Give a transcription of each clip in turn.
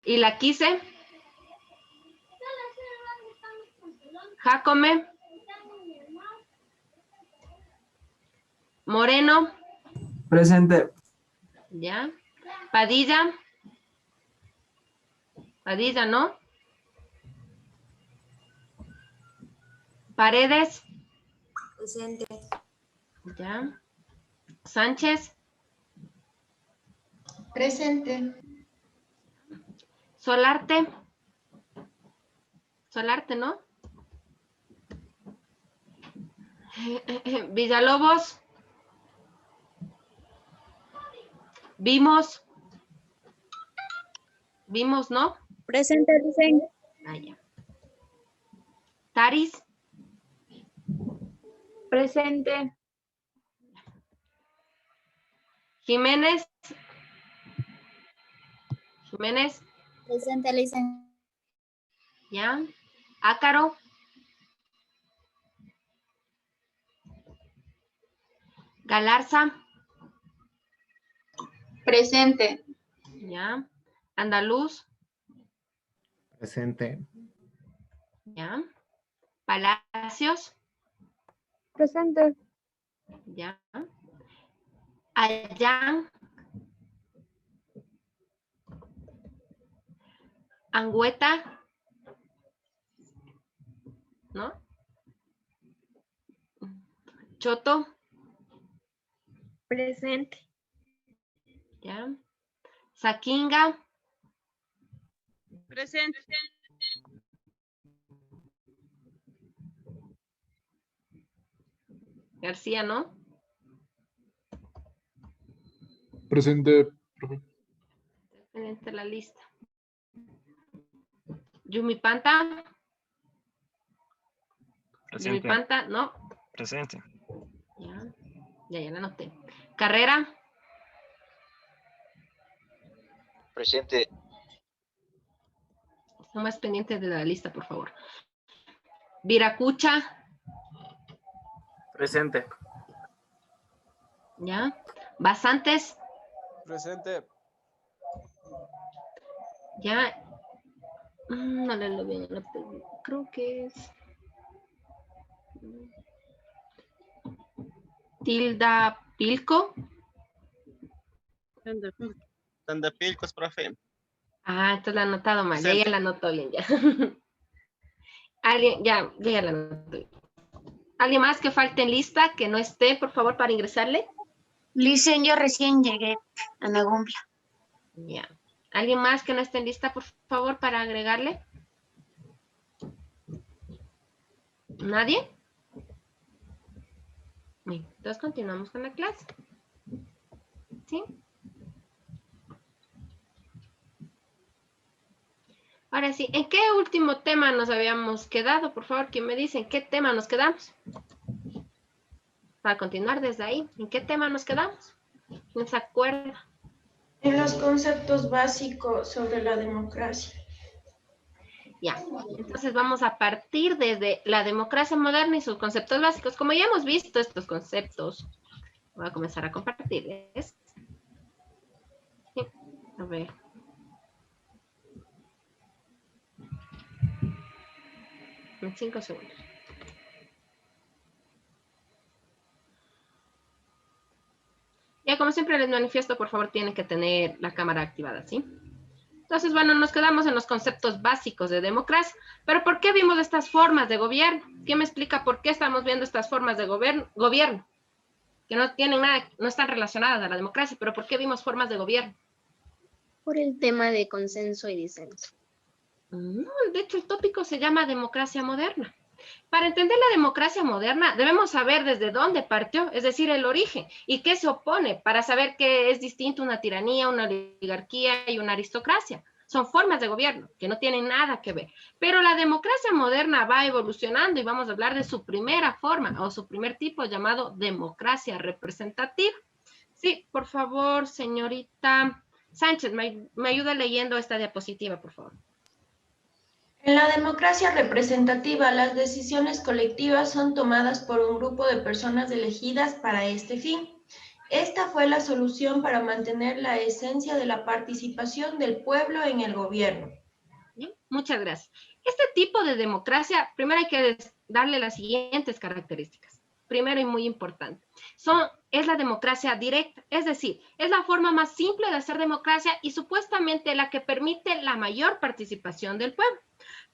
¿Y la quise? Jacome. Moreno. Presente. Ya. Padilla. Padilla, ¿no? Paredes. Presente. Ya. Sánchez. Presente. Solarte. Solarte, ¿no? Villalobos. Vimos. Vimos, ¿no? Presente, presente. Ah, ya. Taris. Presente. Jiménez. Jiménez. Presente, licenciada. Ya. Ácaro. Galarza. Presente. Ya. Andaluz. Presente. Ya. Palacios. Presente. Ya. Allán. Angüeta. ¿No? Choto. Presente. Ya. Saquinga. Presente. García, ¿no? Presente, profe. Excelente la lista. Yumipanta. Presente. Yumipanta, ¿no? Presente. Ya la anoté. Carrera. Presente. No más pendientes de la lista, por favor. Viracucha. Presente. Ya. Basantes. Presente. Ya. No le lo bien. Creo que es. Tilda Pilco. Tandapilcos, profe. Ah, entonces la he anotado mal. Ya, Presente. ya la anotó bien, ya. Alguien, ya la anotó bien. ¿Alguien más que falte en lista, que no esté, por favor, para ingresarle? Licen, yo recién llegué a Nagumpla. Ya. ¿Alguien más que no esté en lista, por favor, para agregarle? ¿Nadie? Bien, entonces continuamos con la clase. ¿Sí? Ahora sí, ¿en qué último tema nos habíamos quedado? Por favor, ¿quién me dice en qué tema nos quedamos? Para continuar desde ahí, ¿en qué tema nos quedamos? ¿Quién se acuerda? En los conceptos básicos sobre la democracia. Ya, entonces vamos a partir desde la democracia moderna y sus conceptos básicos. Como ya hemos visto estos conceptos, voy a comenzar a compartirles. Sí, a ver. En 5 segundos. Ya, como siempre les manifiesto, por favor, tienen que tener la cámara activada, ¿sí? Entonces, bueno, nos quedamos en los conceptos básicos de democracia. Pero ¿por qué vimos estas formas de gobierno? ¿Quién me explica por qué estamos viendo estas formas de gobierno? Que no tienen nada, no están relacionadas a la democracia, pero ¿por qué vimos formas de gobierno? Por el tema de consenso y disenso. No, de hecho, el tópico se llama democracia moderna. Para entender la democracia moderna, debemos saber desde dónde partió, es decir, el origen, y qué se opone, para saber qué es distinto una tiranía, una oligarquía y una aristocracia. Son formas de gobierno que no tienen nada que ver. Pero la democracia moderna va evolucionando y vamos a hablar de su primera forma o su primer tipo llamado democracia representativa. Sí, por favor, señorita Sánchez, me ayuda leyendo esta diapositiva, por favor. En la democracia representativa, las decisiones colectivas son tomadas por un grupo de personas elegidas para este fin. Esta fue la solución para mantener la esencia de la participación del pueblo en el gobierno. Bien, muchas gracias. Este tipo de democracia, primero hay que darle las siguientes características. Primero y muy importante, es la democracia directa, es decir, es la forma más simple de hacer democracia y supuestamente la que permite la mayor participación del pueblo.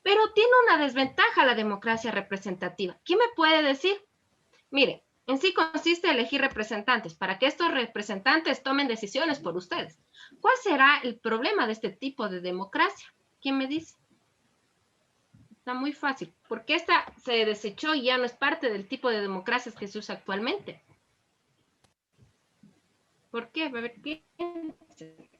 Pero tiene una desventaja la democracia representativa. ¿Quién me puede decir? Mire, en sí consiste en elegir representantes para que estos representantes tomen decisiones por ustedes. ¿Cuál será el problema de este tipo de democracia? ¿Quién me dice? Está muy fácil, porque esta se desechó y ya no es parte del tipo de democracias que se usa actualmente. ¿Por qué? A ver, piensen.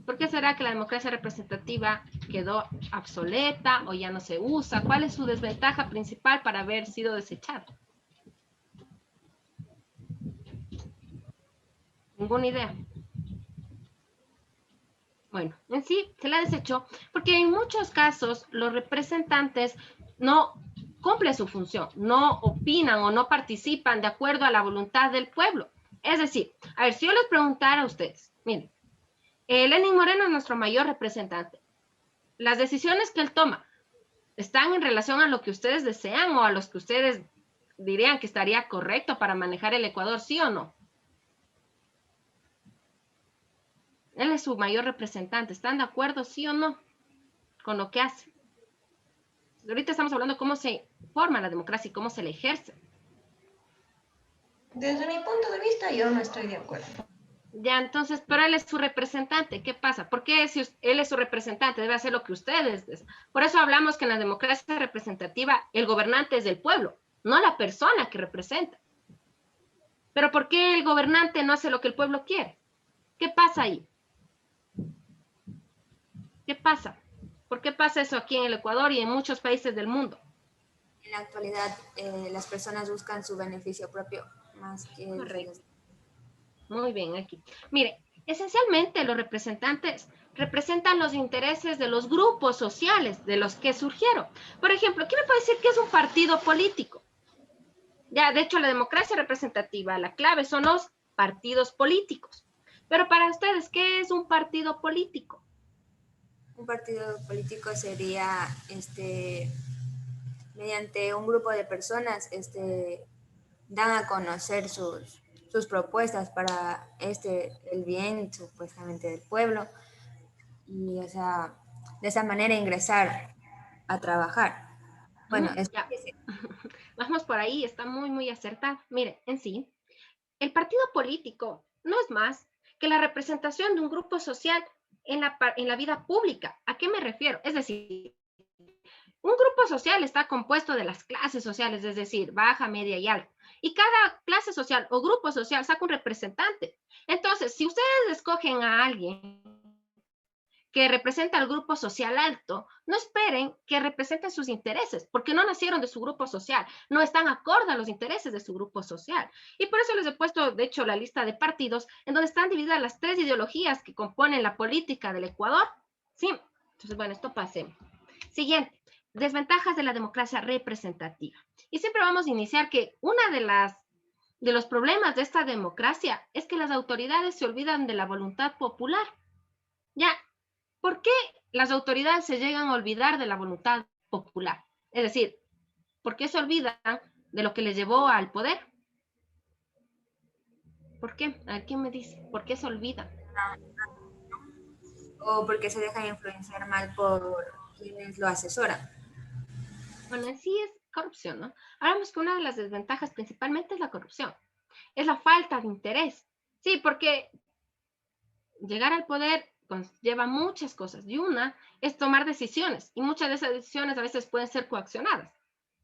¿Por qué será que la democracia representativa quedó obsoleta o ya no se usa? ¿Cuál es su desventaja principal para haber sido desechada? Ninguna idea. Bueno, en sí se la desechó porque en muchos casos los representantes no cumplen su función, no opinan o no participan de acuerdo a la voluntad del pueblo. Es decir, a ver, si yo les preguntara a ustedes, miren, Lenín Moreno es nuestro mayor representante. Las decisiones que él toma están en relación a lo que ustedes desean o a los que ustedes dirían que estaría correcto para manejar el Ecuador, ¿sí o no? Él es su mayor representante. ¿Están de acuerdo, sí o no, con lo que hace? Ahorita estamos hablando de cómo se forma la democracia y cómo se la ejerce. Desde mi punto de vista, yo no estoy de acuerdo. Ya, entonces, pero él es su representante. ¿Qué pasa? ¿Por qué si él es su representante debe hacer lo que ustedes desean? Por eso hablamos que en la democracia representativa el gobernante es del pueblo, no la persona que representa. Pero ¿por qué el gobernante no hace lo que el pueblo quiere? ¿Qué pasa ahí? ¿Qué pasa? ¿Por qué pasa eso aquí en el Ecuador y en muchos países del mundo? En la actualidad, las personas buscan su beneficio propio más que el de los... Muy bien, aquí. Mire, esencialmente los representantes representan los intereses de los grupos sociales de los que surgieron. Por ejemplo, ¿quién me puede decir qué es un partido político? Ya, de hecho, la democracia representativa, la clave son los partidos políticos. Pero para ustedes, ¿qué es un partido político? Un partido político sería, mediante un grupo de personas, dan a conocer sus propuestas para el bien supuestamente del pueblo y, o sea, de esa manera ingresar a trabajar. Bueno, Ya. Vamos por ahí, está muy, muy acertado. Mire, en sí, el partido político no es más que la representación de un grupo social en la vida pública. ¿A qué me refiero? Es decir, un grupo social está compuesto de las clases sociales, es decir, baja, media y alta. Y cada clase social o grupo social saca un representante. Entonces, si ustedes escogen a alguien que representa al grupo social alto, no esperen que representen sus intereses, porque no nacieron de su grupo social, no están acorde a los intereses de su grupo social. Y por eso les he puesto, de hecho, la lista de partidos en donde están divididas las 3 ideologías que componen la política del Ecuador. Sí, entonces, bueno, esto pasemos. Siguiente, desventajas de la democracia representativa. Y siempre vamos a iniciar que una de los problemas de esta democracia es que las autoridades se olvidan de la voluntad popular. Ya, ¿por qué las autoridades se llegan a olvidar de la voluntad popular? Es decir, ¿por qué se olvidan de lo que les llevó al poder? ¿Por qué? A ver, ¿quién me dice? ¿Por qué se olvidan? O porque se dejan influenciar mal por quienes lo asesoran. Bueno, en sí es corrupción, ¿no? Hablamos que una de las desventajas principalmente es la corrupción. Es la falta de interés. Sí, porque llegar al poder lleva muchas cosas y una es tomar decisiones y muchas de esas decisiones a veces pueden ser coaccionadas.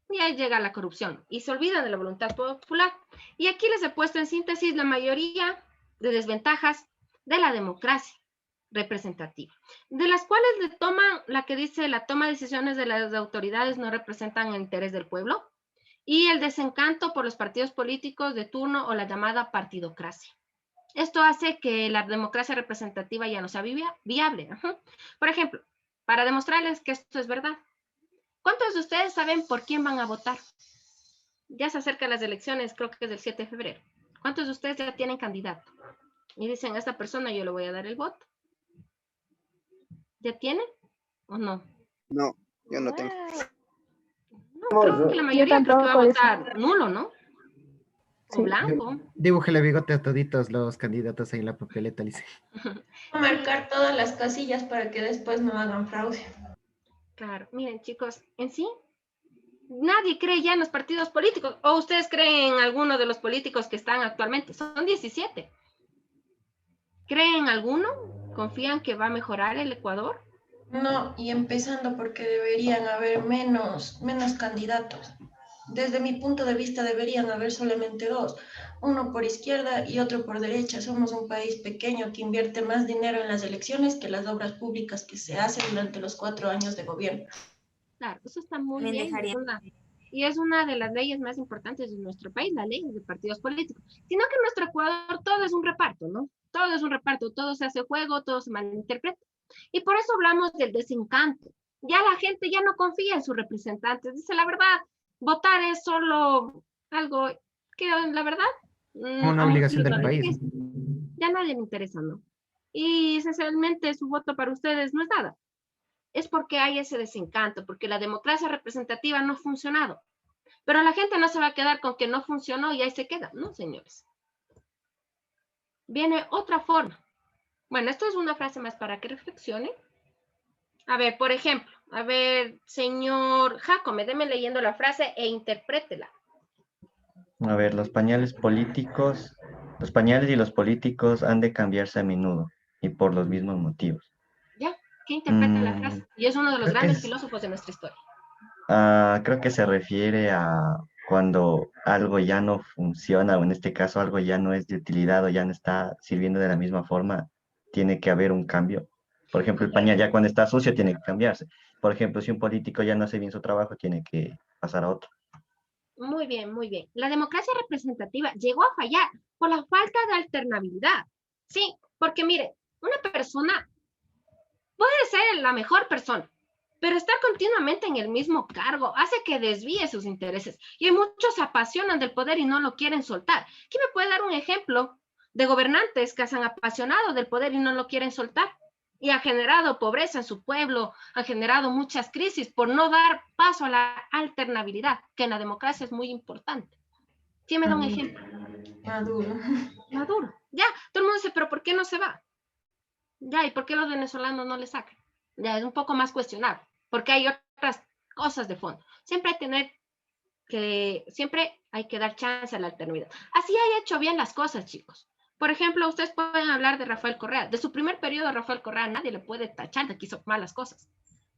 Y ahí llega la corrupción y se olvidan de la voluntad popular. Y aquí les he puesto en síntesis la mayoría de desventajas de la democracia representativa, de las cuales le toman la que dice la toma de decisiones de las autoridades no representan el interés del pueblo y el desencanto por los partidos políticos de turno o la llamada partidocracia. Esto hace que la democracia representativa ya no sea viable. Por ejemplo, para demostrarles que esto es verdad, ¿Cuántos de ustedes saben por quién van a votar? Ya se acercan las elecciones, creo que es el 7 de febrero. ¿Cuántos de ustedes ya tienen candidato? Y dicen, a esta persona yo le voy a dar el voto. ¿Ya tienen o no? No, yo no tengo. No, creo que la mayoría creo que va a votar nulo, ¿no? O blanco. Dibújele bigote a toditos los candidatos ahí en la papeleta, Lice. Marcar todas las casillas para que después no hagan fraude. Claro, miren chicos, en sí, nadie cree ya en los partidos políticos. ¿O ustedes creen en alguno de los políticos que están actualmente? Son 17. ¿Creen en alguno? ¿Confían que va a mejorar el Ecuador? No, y empezando porque deberían haber menos candidatos. Desde mi punto de vista deberían haber solamente dos, uno por izquierda y otro por derecha. Somos un país pequeño que invierte más dinero en las elecciones que las obras públicas que se hacen durante los 4 años de gobierno. Claro, eso está muy También bien. dejaría- Y es una de las leyes más importantes de nuestro país, la ley de partidos políticos. Sino que en nuestro Ecuador todo es un reparto, ¿no? Todo es un reparto, todo se hace juego, todo se malinterpreta. Y por eso hablamos del desencanto. Ya la gente ya no confía en sus representantes. Dice, la verdad, votar es solo algo que, la verdad, Una a obligación muchos del les país. interesa. Ya a nadie le interesa, ¿no? Y esencialmente su voto para ustedes no es nada. Es porque hay ese desencanto, porque la democracia representativa no ha funcionado. Pero la gente no se va a quedar con que no funcionó y ahí se queda, ¿no, señores? Viene otra forma. Bueno, esto es una frase más para que reflexione. A ver, por ejemplo, a ver, señor Jacome, déme leyendo la frase e interprétela. A ver, los pañales y los políticos han de cambiarse a menudo y por los mismos motivos. ¿Ya? ¿Qué interpreta la frase? Y es uno de los creo que grandes es- filósofos de nuestra historia. Creo que se refiere a cuando algo ya no funciona, o en este caso algo ya no es de utilidad o ya no está sirviendo de la misma forma, tiene que haber un cambio. Por ejemplo, el pañal ya cuando está sucio tiene que cambiarse. Por ejemplo, si un político ya no hace bien su trabajo, tiene que pasar a otro. Muy bien, muy bien. La democracia representativa llegó a fallar por la falta de alternabilidad. Sí, porque mire, una persona puede ser la mejor persona, pero estar continuamente en el mismo cargo hace que desvíe sus intereses. Y muchos se apasionan del poder y no lo quieren soltar. ¿Quién me puede dar un ejemplo de gobernantes que se han apasionado del poder y no lo quieren soltar? Y han generado pobreza en su pueblo, han generado muchas crisis por no dar paso a la alternabilidad, que en la democracia es muy importante. ¿Quién me da un ejemplo? Maduro. Maduro. Ya, todo el mundo dice, pero ¿por qué no se va? Ya, ¿y por qué los venezolanos no le sacan? Ya, es un poco más cuestionable, porque hay otras cosas de fondo. Siempre hay que dar chance a la alternabilidad. Así haya hecho bien las cosas, chicos. Por ejemplo, ustedes pueden hablar de Rafael Correa. De su primer periodo, Rafael Correa, nadie le puede tachar de que hizo malas cosas.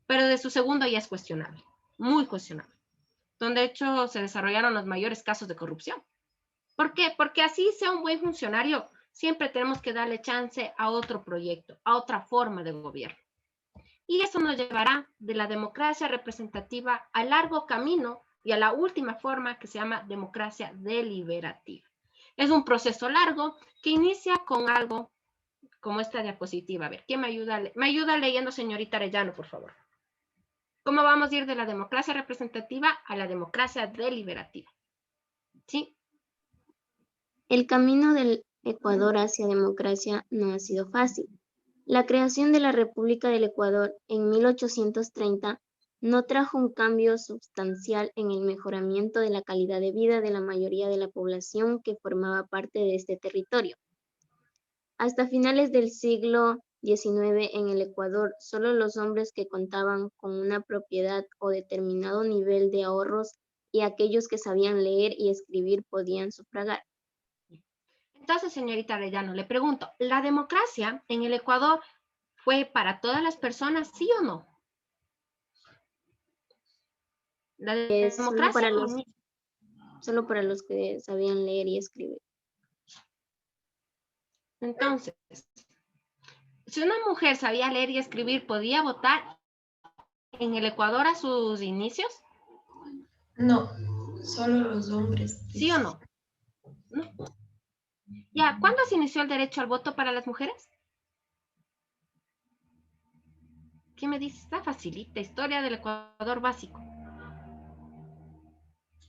Pero de su segundo ya es cuestionable, muy cuestionable. Donde de hecho se desarrollaron los mayores casos de corrupción. ¿Por qué? Porque así sea un buen funcionario, siempre tenemos que darle chance a otro proyecto, a otra forma de gobierno. Y eso nos llevará de la democracia representativa al largo camino y a la última forma que se llama democracia deliberativa. Es un proceso largo que inicia con algo como esta diapositiva. A ver, ¿quién me ayuda? Me ayuda leyendo, señorita Arellano, por favor. ¿Cómo vamos a ir de la democracia representativa a la democracia deliberativa? ¿Sí? El camino del Ecuador hacia democracia no ha sido fácil. La creación de la República del Ecuador en 1830 no trajo un cambio sustancial en el mejoramiento de la calidad de vida de la mayoría de la población que formaba parte de este territorio. Hasta finales del siglo XIX en el Ecuador, solo los hombres que contaban con una propiedad o determinado nivel de ahorros y aquellos que sabían leer y escribir podían sufragar. Entonces, señorita Arellano, le pregunto, ¿la democracia en el Ecuador fue para todas las personas, sí o no? La democracia Solo para los que sabían leer y escribir. Entonces, si una mujer sabía leer y escribir, ¿podía votar en el Ecuador a sus inicios? No, solo los hombres. ¿Sí o no? No. Ya, ¿cuándo se inició el derecho al voto para las mujeres? ¿Qué me dice? Está facilita, historia del Ecuador básico.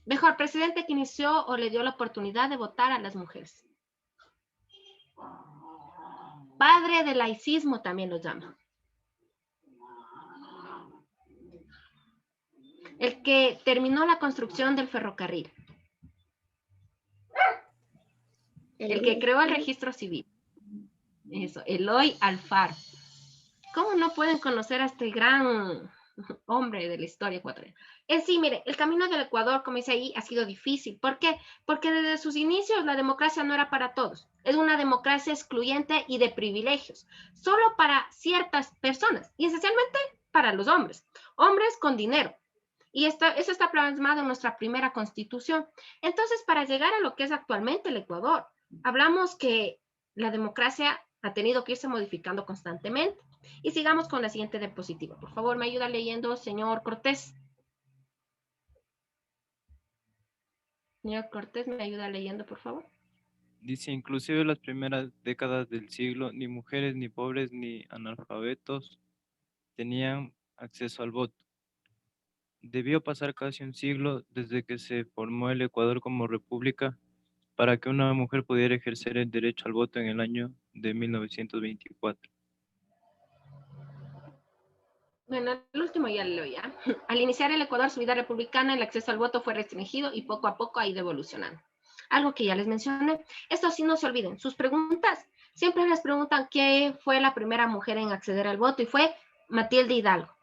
Mejor presidente que inició o le dio la oportunidad de votar a las mujeres. Padre del laicismo también lo llama. El que terminó la construcción del ferrocarril. El que creó el registro civil. Eso, Eloy Alfaro. ¿Cómo no pueden conocer a este gran hombre de la historia ecuatoriana? En sí, mire, el camino del Ecuador, como dice ahí, ha sido difícil. ¿Por qué? Porque desde sus inicios la democracia no era para todos. Es una democracia excluyente y de privilegios, solo para ciertas personas, y esencialmente para los hombres. Hombres con dinero. Y eso está plasmado en nuestra primera constitución. Entonces, para llegar a lo que es actualmente el Ecuador, hablamos que la democracia ha tenido que irse modificando constantemente. Y sigamos con la siguiente diapositiva. Por favor, me ayuda leyendo, señor Cortés. Señor Cortés, me ayuda leyendo, por favor. Dice, inclusive en las primeras décadas del siglo, ni mujeres, ni pobres, ni analfabetos tenían acceso al voto. Debió pasar casi un siglo desde que se formó el Ecuador como república para que una mujer pudiera ejercer el derecho al voto en el año de 1924. Bueno, el último ya lo leo ya. Al iniciar el Ecuador su vida republicana, el acceso al voto fue restringido y poco a poco ha ido evolucionando. Algo que ya les mencioné. Esto sí, no se olviden. Sus preguntas, siempre les preguntan qué fue la primera mujer en acceder al voto y fue Matilde Hidalgo.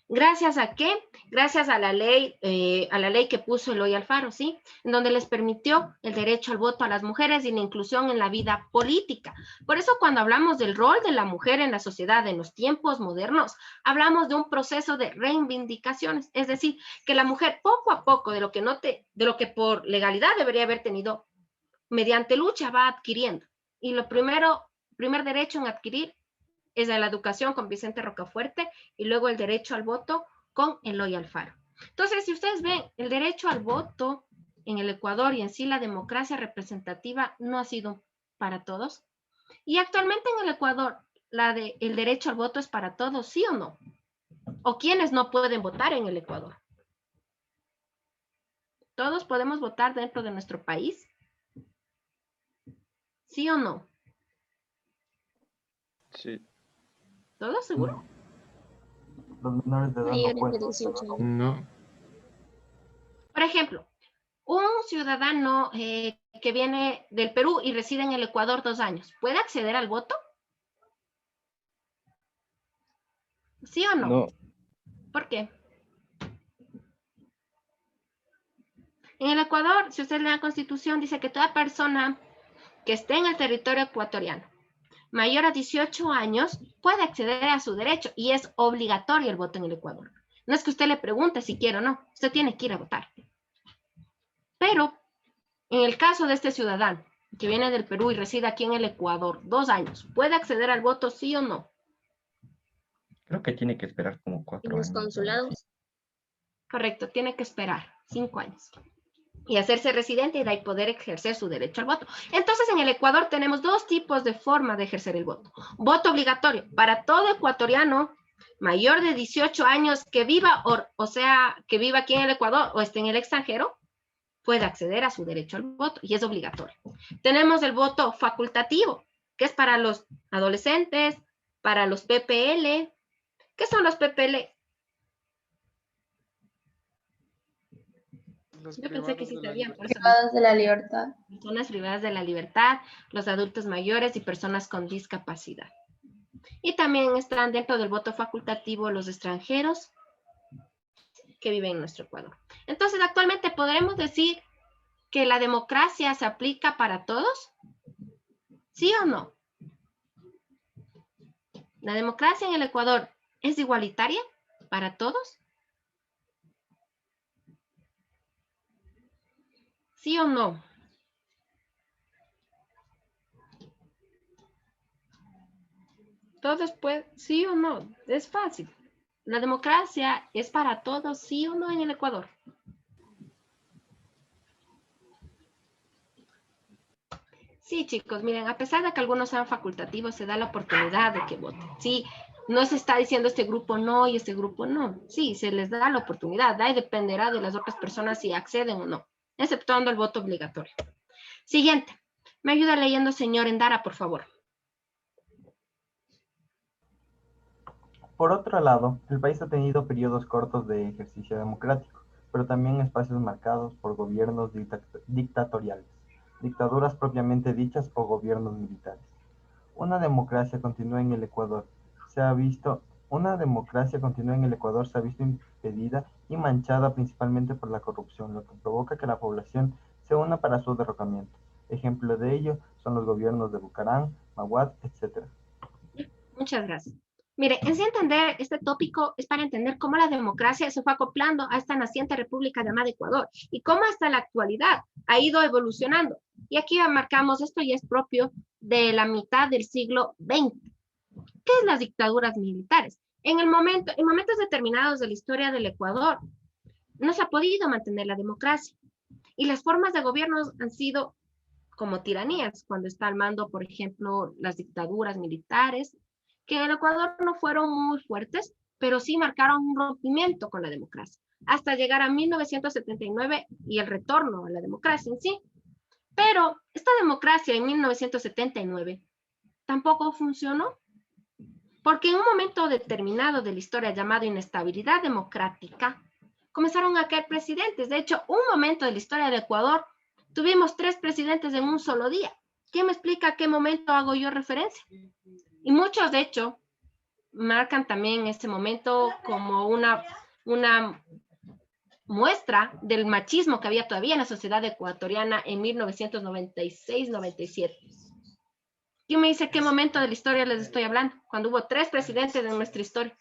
¿Gracias a qué? Gracias a la ley que puso Eloy Alfaro, ¿sí? En donde les permitió el derecho al voto a las mujeres y la inclusión en la vida política. Por eso cuando hablamos del rol de la mujer en la sociedad en los tiempos modernos, hablamos de un proceso de reivindicaciones, es decir, que la mujer poco a poco de lo que por legalidad debería haber tenido, mediante lucha va adquiriendo. Y lo primer derecho en adquirir es de la educación con Vicente Rocafuerte y luego el derecho al voto con Eloy Alfaro. Entonces, si ustedes ven, el derecho al voto en el Ecuador y en sí la democracia representativa no ha sido para todos. Y actualmente en el Ecuador, el derecho al voto es para todos, ¿sí o no? ¿O quiénes no pueden votar en el Ecuador? ¿Todos podemos votar dentro de nuestro país? ¿Sí o no? Sí. ¿Todos seguro? Los menores de edad no Mayores de pueden. 18 años. No. Por ejemplo, un ciudadano que viene del Perú y reside en el Ecuador 2 años, ¿puede acceder al voto? ¿Sí o no? No. ¿Por qué? En el Ecuador, si usted lee la Constitución, dice que toda persona que esté en el territorio ecuatoriano mayor a 18 años puede acceder a su derecho y es obligatorio el voto en el Ecuador. No es que usted le pregunte si quiere o no, usted tiene que ir a votar. Pero en el caso de este ciudadano que viene del Perú y reside aquí en el Ecuador 2 años, ¿puede acceder al voto sí o no? Creo que tiene que esperar como En 4 los años. ¿no? consulados. Correcto, tiene que esperar 5 años y hacerse residente y de ahí poder ejercer su derecho al voto. Entonces, en el Ecuador tenemos 2 tipos de forma de ejercer el voto. Voto obligatorio para todo ecuatoriano mayor de 18 años que viva, o sea, que viva aquí en el Ecuador o esté en el extranjero, puede acceder a su derecho al voto y es obligatorio. Tenemos el voto facultativo, que es para los adolescentes, para los PPL. ¿Qué son los PPL? Yo pensé que sí sabían. Privadas de la libertad. Personas privadas de la libertad, los adultos mayores y personas con discapacidad. Y también están dentro del voto facultativo los extranjeros que viven en nuestro Ecuador. Entonces, actualmente podremos decir que la democracia se aplica para todos, ¿sí o no? ¿La democracia en el Ecuador es igualitaria para todos? ¿Sí o no? Todos pueden, ¿sí o no? Es fácil. ¿La democracia es para todos, sí o no en el Ecuador? Sí, chicos, miren, a pesar de que algunos sean facultativos, se da la oportunidad de que voten. Sí, no se está diciendo este grupo no y este grupo no. Sí, se les da la oportunidad, y dependerá de las otras personas si acceden o no, exceptuando el voto obligatorio. Siguiente. Me ayuda leyendo, señor Endara, por favor. Por otro lado, el país ha tenido periodos cortos de ejercicio democrático, pero también espacios marcados por gobiernos dictatoriales, dictaduras propiamente dichas o gobiernos militares. Una democracia continua en el Ecuador se ha visto impedida y manchada principalmente por la corrupción, lo que provoca que la población se una para su derrocamiento. Ejemplo de ello son los gobiernos de Bucaram, Maguad, etc. Muchas gracias. Mire, en sí entender este tópico es para entender cómo la democracia se fue acoplando a esta naciente república llamada Ecuador y cómo hasta la actualidad ha ido evolucionando. Y aquí marcamos esto y es propio de la mitad del siglo XX. ¿Qué es las dictaduras militares? En momentos determinados de la historia del Ecuador, no se ha podido mantener la democracia y las formas de gobierno han sido como tiranías, cuando está al mando, por ejemplo, las dictaduras militares, que en el Ecuador no fueron muy fuertes, pero sí marcaron un rompimiento con la democracia, hasta llegar a 1979 y el retorno a la democracia en sí. Pero esta democracia en 1979 tampoco funcionó, porque en un momento determinado de la historia llamado inestabilidad democrática, comenzaron a caer presidentes. De hecho, un momento de la historia del Ecuador, tuvimos 3 presidentes en un solo día. ¿Quién me explica a qué momento hago yo referencia? Y muchos, de hecho, marcan también ese momento como una muestra del machismo que había todavía en la sociedad ecuatoriana en 1996-97. ¿Quién me dice qué momento de la historia les estoy hablando? Cuando hubo 3 presidentes en nuestra historia.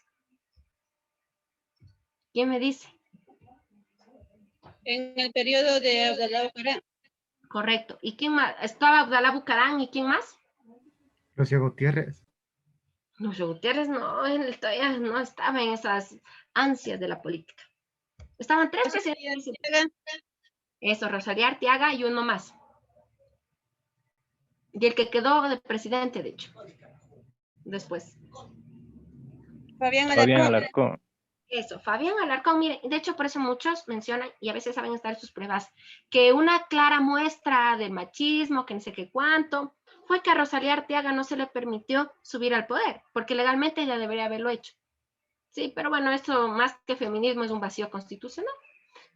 ¿Quién me dice? En el periodo de Abdalá Bucaram. Correcto. ¿Y quién más? Estaba Abdalá Bucaram y quién más? Rocío Gutiérrez. Rocío Gutiérrez no, él todavía no estaba en esas ansias de la política. Estaban 3 presidentes. Eso, Rosalía Arteaga y uno más. Y el que quedó de presidente, de hecho. Después. Fabián Alarcón. Eso, Fabián Alarcón, mire, de hecho por eso muchos mencionan, y a veces saben estar sus pruebas, que una clara muestra del machismo, que no sé qué cuánto, fue que a Rosalía Arteaga no se le permitió subir al poder, porque legalmente ella debería haberlo hecho. Sí, pero bueno, esto más que feminismo es un vacío constitucional.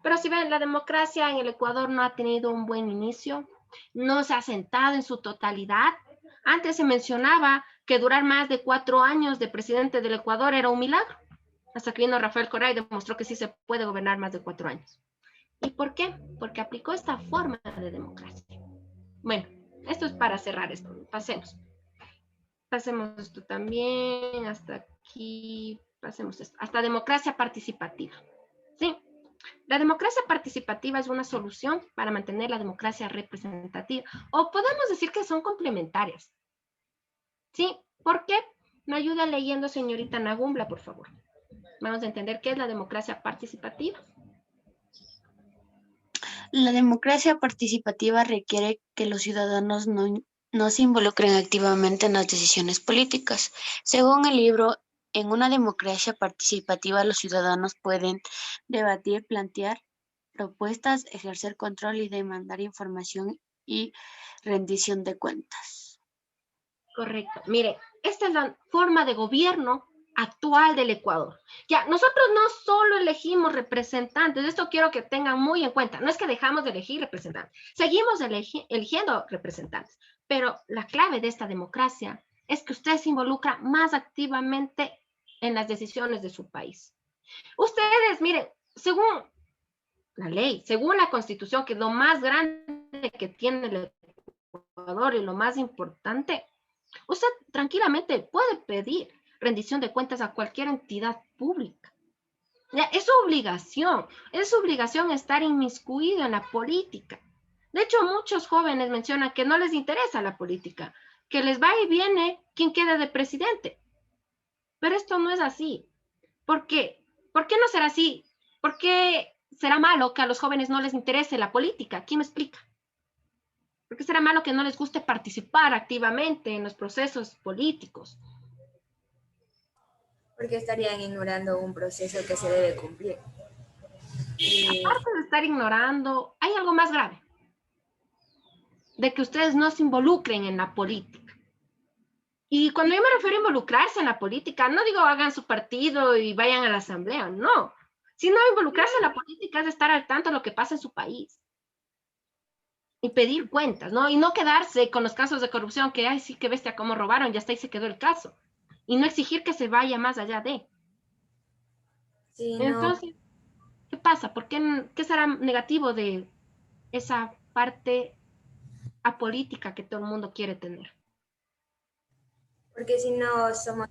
Pero si ven, la democracia en el Ecuador no ha tenido un buen inicio, no se ha sentado en su totalidad. Antes se mencionaba que durar más de 4 años de presidente del Ecuador era un milagro, hasta que vino Rafael Correa y demostró que sí se puede gobernar más de 4 años. ¿Y por qué? Porque aplicó esta forma de democracia. Bueno, esto es para cerrar esto. Pasemos esto también, hasta aquí, pasemos esto, hasta democracia participativa. ¿Sí? La democracia participativa es una solución para mantener la democracia representativa, o podemos decir que son complementarias. ¿Sí? ¿Por qué? Me ayuda leyendo, señorita Nagumbla, por favor. Vamos a entender qué es la democracia participativa. La democracia participativa requiere que los ciudadanos no se involucren activamente en las decisiones políticas. Según el libro, en una democracia participativa los ciudadanos pueden debatir, plantear propuestas, ejercer control y demandar información y rendición de cuentas. Correcto. Mire, esta es la forma de gobierno actual del Ecuador. Ya, nosotros no solo elegimos representantes, esto quiero que tengan muy en cuenta, no es que dejamos de elegir representantes, seguimos eligiendo representantes, pero la clave de esta democracia es que usted se involucra más activamente en las decisiones de su país. Ustedes, miren, según la ley, según la Constitución, que es lo más grande que tiene el Ecuador y lo más importante, usted tranquilamente puede pedir rendición de cuentas a cualquier entidad pública. Ya, es su obligación estar inmiscuido en la política. De hecho, muchos jóvenes mencionan que no les interesa la política, que les va y viene quien quede de presidente. Pero esto no es así. ¿Por qué? ¿Por qué no será así? ¿Por qué será malo que a los jóvenes no les interese la política? ¿Quién me explica? ¿Por qué será malo que no les guste participar activamente en los procesos políticos? Porque estarían ignorando un proceso que se debe cumplir. Aparte de estar ignorando, hay algo más grave. De que ustedes no se involucren en la política. Y cuando yo me refiero a involucrarse en la política, no digo hagan su partido y vayan a la asamblea, no. Sino involucrarse en la política es estar al tanto de lo que pasa en su país. Y pedir cuentas, ¿no? Y no quedarse con los casos de corrupción que, ay, sí, qué bestia, cómo robaron, ya está ahí se quedó el caso. Y no exigir que se vaya más allá de. Sí, entonces, ¿qué pasa? ¿Qué será negativo de esa parte apolítica que todo el mundo quiere tener? Porque si no somos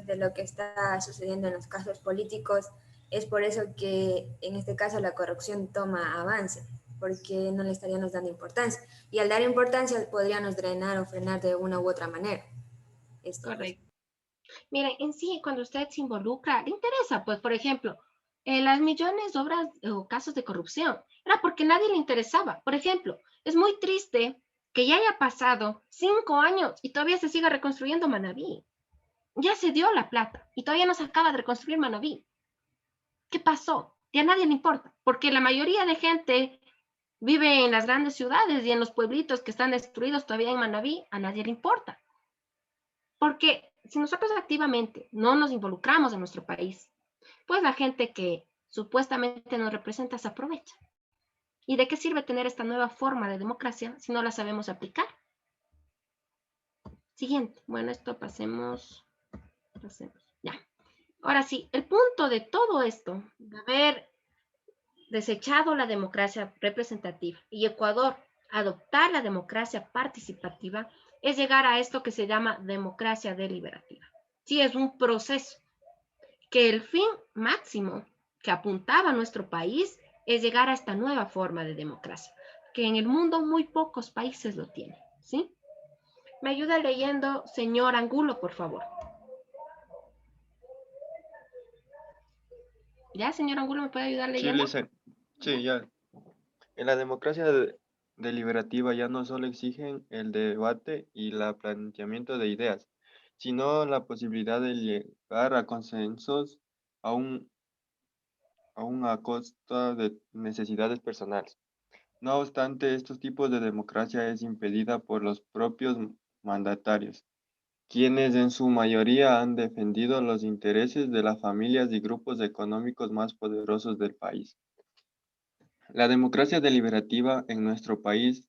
de lo que está sucediendo en los casos políticos, es por eso que en este caso la corrupción toma avance, porque no le estaríamos dando importancia. Y al dar importancia podríamos drenar o frenar de una u otra manera. Correcto. Miren, en sí, cuando usted se involucra, le interesa, pues, por ejemplo, las millones de obras o casos de corrupción, era porque nadie le interesaba. Por ejemplo, es muy triste que ya haya pasado 5 años y todavía se siga reconstruyendo Manabí. Ya se dio la plata y todavía no se acaba de reconstruir Manabí. ¿Qué pasó? Ya a nadie le importa, porque la mayoría de gente vive en las grandes ciudades y en los pueblitos que están destruidos todavía en Manabí, a nadie le importa. Porque si nosotros activamente no nos involucramos en nuestro país, pues la gente que supuestamente nos representa se aprovecha. ¿Y de qué sirve tener esta nueva forma de democracia si no la sabemos aplicar? Siguiente. Bueno, esto pasemos. Ya. Ahora sí, el punto de todo esto, de haber desechado la democracia representativa y Ecuador adoptar la democracia participativa, es llegar a esto que se llama democracia deliberativa. Sí, es un proceso que el fin máximo que apuntaba nuestro país es llegar a esta nueva forma de democracia, que en el mundo muy pocos países lo tienen, ¿sí? Me ayuda leyendo, señor Angulo, por favor. ¿Ya, señor Angulo, me puede ayudar leyendo? Sí, ya. En la democracia deliberativa ya no solo exigen el debate y el planteamiento de ideas, sino la posibilidad de llegar a consensos aún a costa de necesidades personales. No obstante, estos tipos de democracia es impedida por los propios mandatarios, quienes en su mayoría han defendido los intereses de las familias y grupos económicos más poderosos del país. La democracia deliberativa en nuestro país,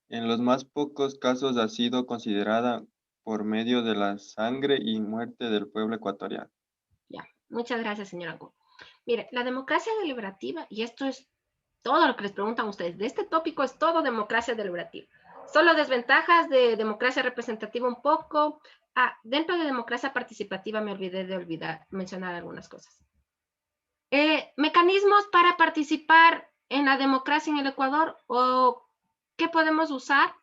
en los más pocos casos, ha sido considerada por medio de la sangre y muerte del pueblo ecuatoriano. Ya, muchas gracias, señor Angulo. Mire, la democracia deliberativa, y esto es todo lo que les preguntan ustedes, de este tópico es todo democracia deliberativa. Solo desventajas de democracia representativa un poco. Dentro de democracia participativa me olvidé de mencionar algunas cosas. Mecanismos para participar en la democracia en el Ecuador, o qué podemos usar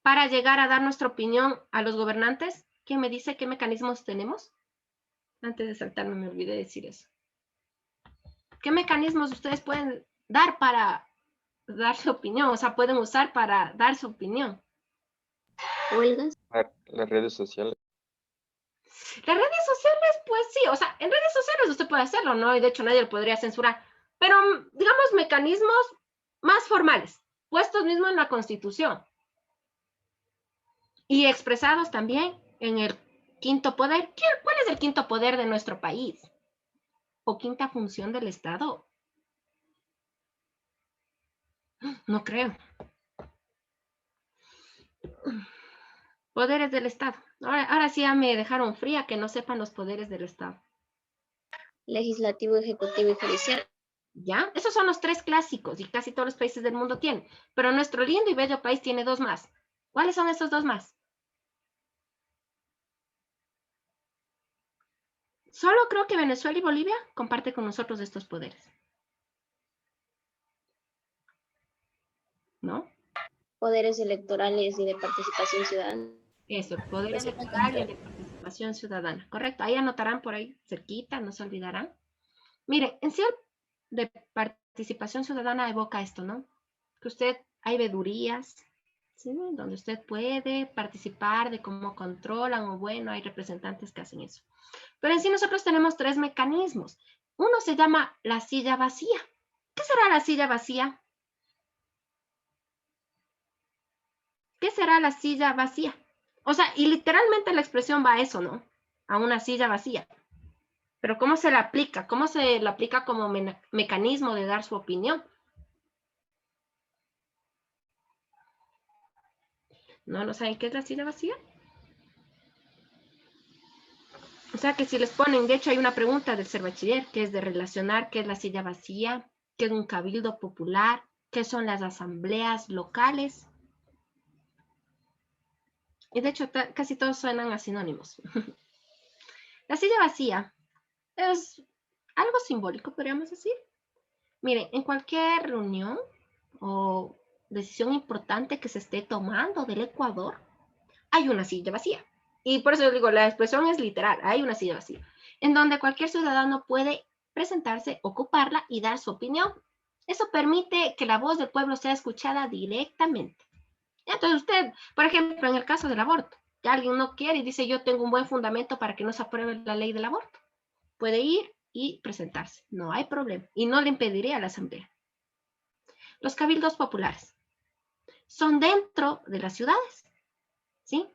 para llegar a dar nuestra opinión a los gobernantes. ¿Quién me dice qué mecanismos tenemos? Antes de saltarme me olvidé decir eso. ¿Qué mecanismos ustedes pueden dar para dar su opinión? O sea, pueden usar para dar su opinión. ¿Huelgas? Las redes sociales. Las redes sociales, pues sí, o sea, en redes sociales usted puede hacerlo, ¿no? Y de hecho nadie lo podría censurar. Pero, digamos, mecanismos más formales, puestos mismo en la Constitución. Y expresados también en el quinto poder. ¿Cuál es el quinto poder de nuestro país? ¿O quinta función del Estado? No creo. Poderes del Estado. Ahora sí ya me dejaron fría que no sepan los poderes del Estado. Legislativo, ejecutivo y judicial. ¿Ya? Esos son los 3 clásicos y casi todos los países del mundo tienen. Pero nuestro lindo y bello país tiene 2 más. ¿Cuáles son esos 2 más? Solo creo que Venezuela y Bolivia comparten con nosotros estos poderes. ¿No? Poderes electorales y de participación ciudadana. Eso, poder electoral y de participación ciudadana. Correcto, ahí anotarán por ahí, cerquita, no se olvidarán. Mire, en sí de participación ciudadana evoca esto, ¿no? Que usted, hay vedurías, ¿sí? Donde usted puede participar de cómo controlan, o bueno, hay representantes que hacen eso. Pero en sí nosotros tenemos 3 mecanismos. Uno se llama la silla vacía. ¿Qué será la silla vacía? ¿Qué será la silla vacía? O sea, y literalmente la expresión va a eso, ¿no? A una silla vacía. Pero ¿cómo se la aplica? ¿Cómo se la aplica como mecanismo de dar su opinión? ¿No saben qué es la silla vacía? O sea que si les ponen, de hecho hay una pregunta del ser bachiller, que es de relacionar qué es la silla vacía, qué es un cabildo popular, qué son las asambleas locales. Y de hecho casi todos suenan a sinónimos. La silla vacía es algo simbólico, podríamos decir. Miren, en cualquier reunión o decisión importante que se esté tomando del Ecuador, hay una silla vacía. Y por eso digo, la expresión es literal, hay una silla vacía, en donde cualquier ciudadano puede presentarse, ocuparla y dar su opinión. Eso permite que la voz del pueblo sea escuchada directamente. Entonces usted, por ejemplo, en el caso del aborto, que alguien no quiere y dice yo tengo un buen fundamento para que no se apruebe la ley del aborto, puede ir y presentarse, no hay problema, y no le impediría a la asamblea. Los cabildos populares son dentro de las ciudades, ¿sí?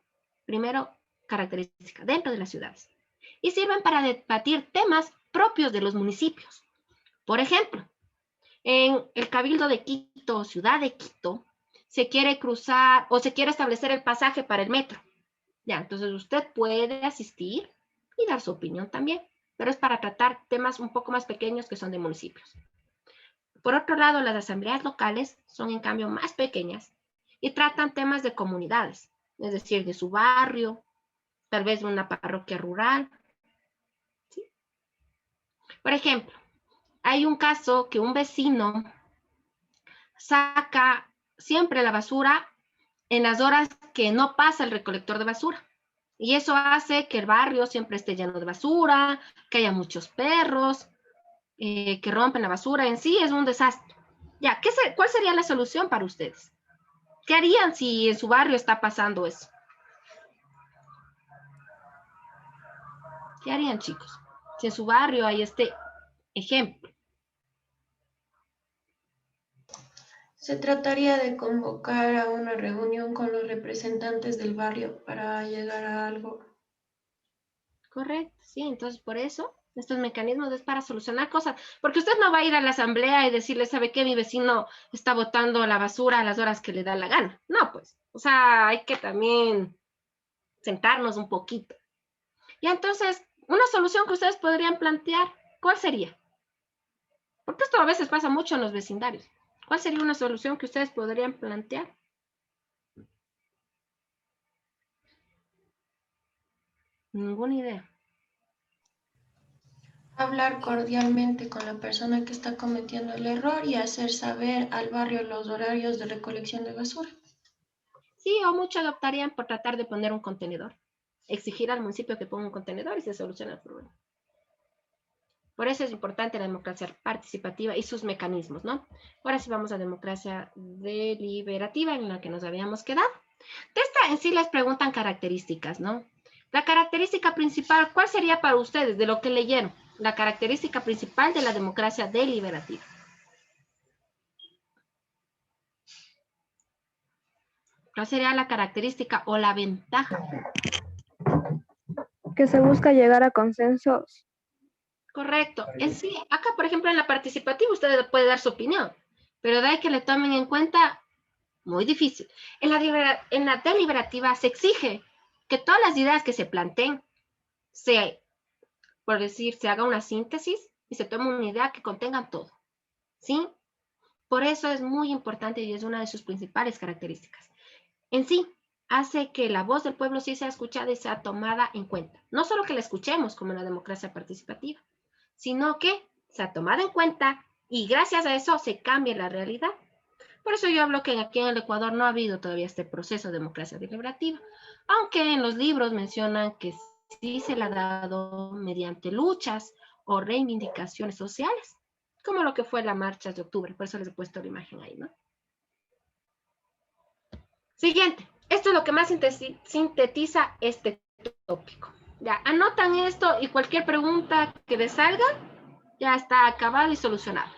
Primero, característica, dentro de las ciudades. Y sirven para debatir temas propios de los municipios. Por ejemplo, en el Cabildo de Quito, ciudad de Quito, se quiere cruzar o se quiere establecer el pasaje para el metro. Ya, entonces usted puede asistir y dar su opinión también, pero es para tratar temas un poco más pequeños que son de municipios. Por otro lado, las asambleas locales son en cambio más pequeñas y tratan temas de comunidades, es decir, de su barrio, tal vez de una parroquia rural. ¿Sí? Por ejemplo, hay un caso que un vecino saca siempre la basura en las horas que no pasa el recolector de basura. Y eso hace que el barrio siempre esté lleno de basura, que haya muchos perros, que rompen la basura. En sí es un desastre. Ya, ¿cuál sería la solución para ustedes? ¿Qué harían si en su barrio está pasando eso? ¿Qué harían, chicos? Si en su barrio hay este ejemplo. Se trataría de convocar a una reunión con los representantes del barrio para llegar a algo. Correcto, sí, entonces por eso estos mecanismos es para solucionar cosas, porque usted no va a ir a la asamblea y decirle, ¿sabe qué? Mi vecino está botando la basura a las horas que le da la gana. No, pues, o sea, hay que también sentarnos un poquito. Y entonces, una solución que ustedes podrían plantear, ¿cuál sería? Porque esto a veces pasa mucho en los vecindarios. ¿Cuál sería una solución que ustedes podrían plantear? Ninguna idea. Hablar cordialmente con la persona que está cometiendo el error y hacer saber al barrio los horarios de recolección de basura. Sí, o muchos optarían por tratar de poner un contenedor. Exigir al municipio que ponga un contenedor y se soluciona el problema. Por eso es importante la democracia participativa y sus mecanismos, ¿no? Ahora sí vamos a democracia deliberativa en la que nos habíamos quedado. De esta en sí les preguntan características, ¿no? La característica principal, ¿cuál sería para ustedes de lo que leyeron? La característica principal de la democracia deliberativa. ¿Cuál sería la característica o la ventaja? Que se busca llegar a consensos. Correcto. En sí, acá, por ejemplo, en la participativa usted puede dar su opinión, pero de ahí que le tomen en cuenta, muy difícil. En la deliberativa se exige que todas las ideas que se planteen, por decir, se haga una síntesis y se tome una idea que contenga todo. ¿Sí? Por eso es muy importante y es una de sus principales características. En sí, hace que la voz del pueblo sí sea escuchada y sea tomada en cuenta. No solo que la escuchemos como en la democracia participativa, sino que sea tomada en cuenta y gracias a eso se cambia la realidad. Por eso yo hablo que aquí en el Ecuador no ha habido todavía este proceso de democracia deliberativa, aunque en los libros mencionan que sí se le ha dado mediante luchas o reivindicaciones sociales, como lo que fue la marcha de octubre, por eso les he puesto la imagen ahí, ¿no? Siguiente. Esto es lo que más sintetiza este tópico. Ya, anotan esto y cualquier pregunta que les salga ya está acabado y solucionado.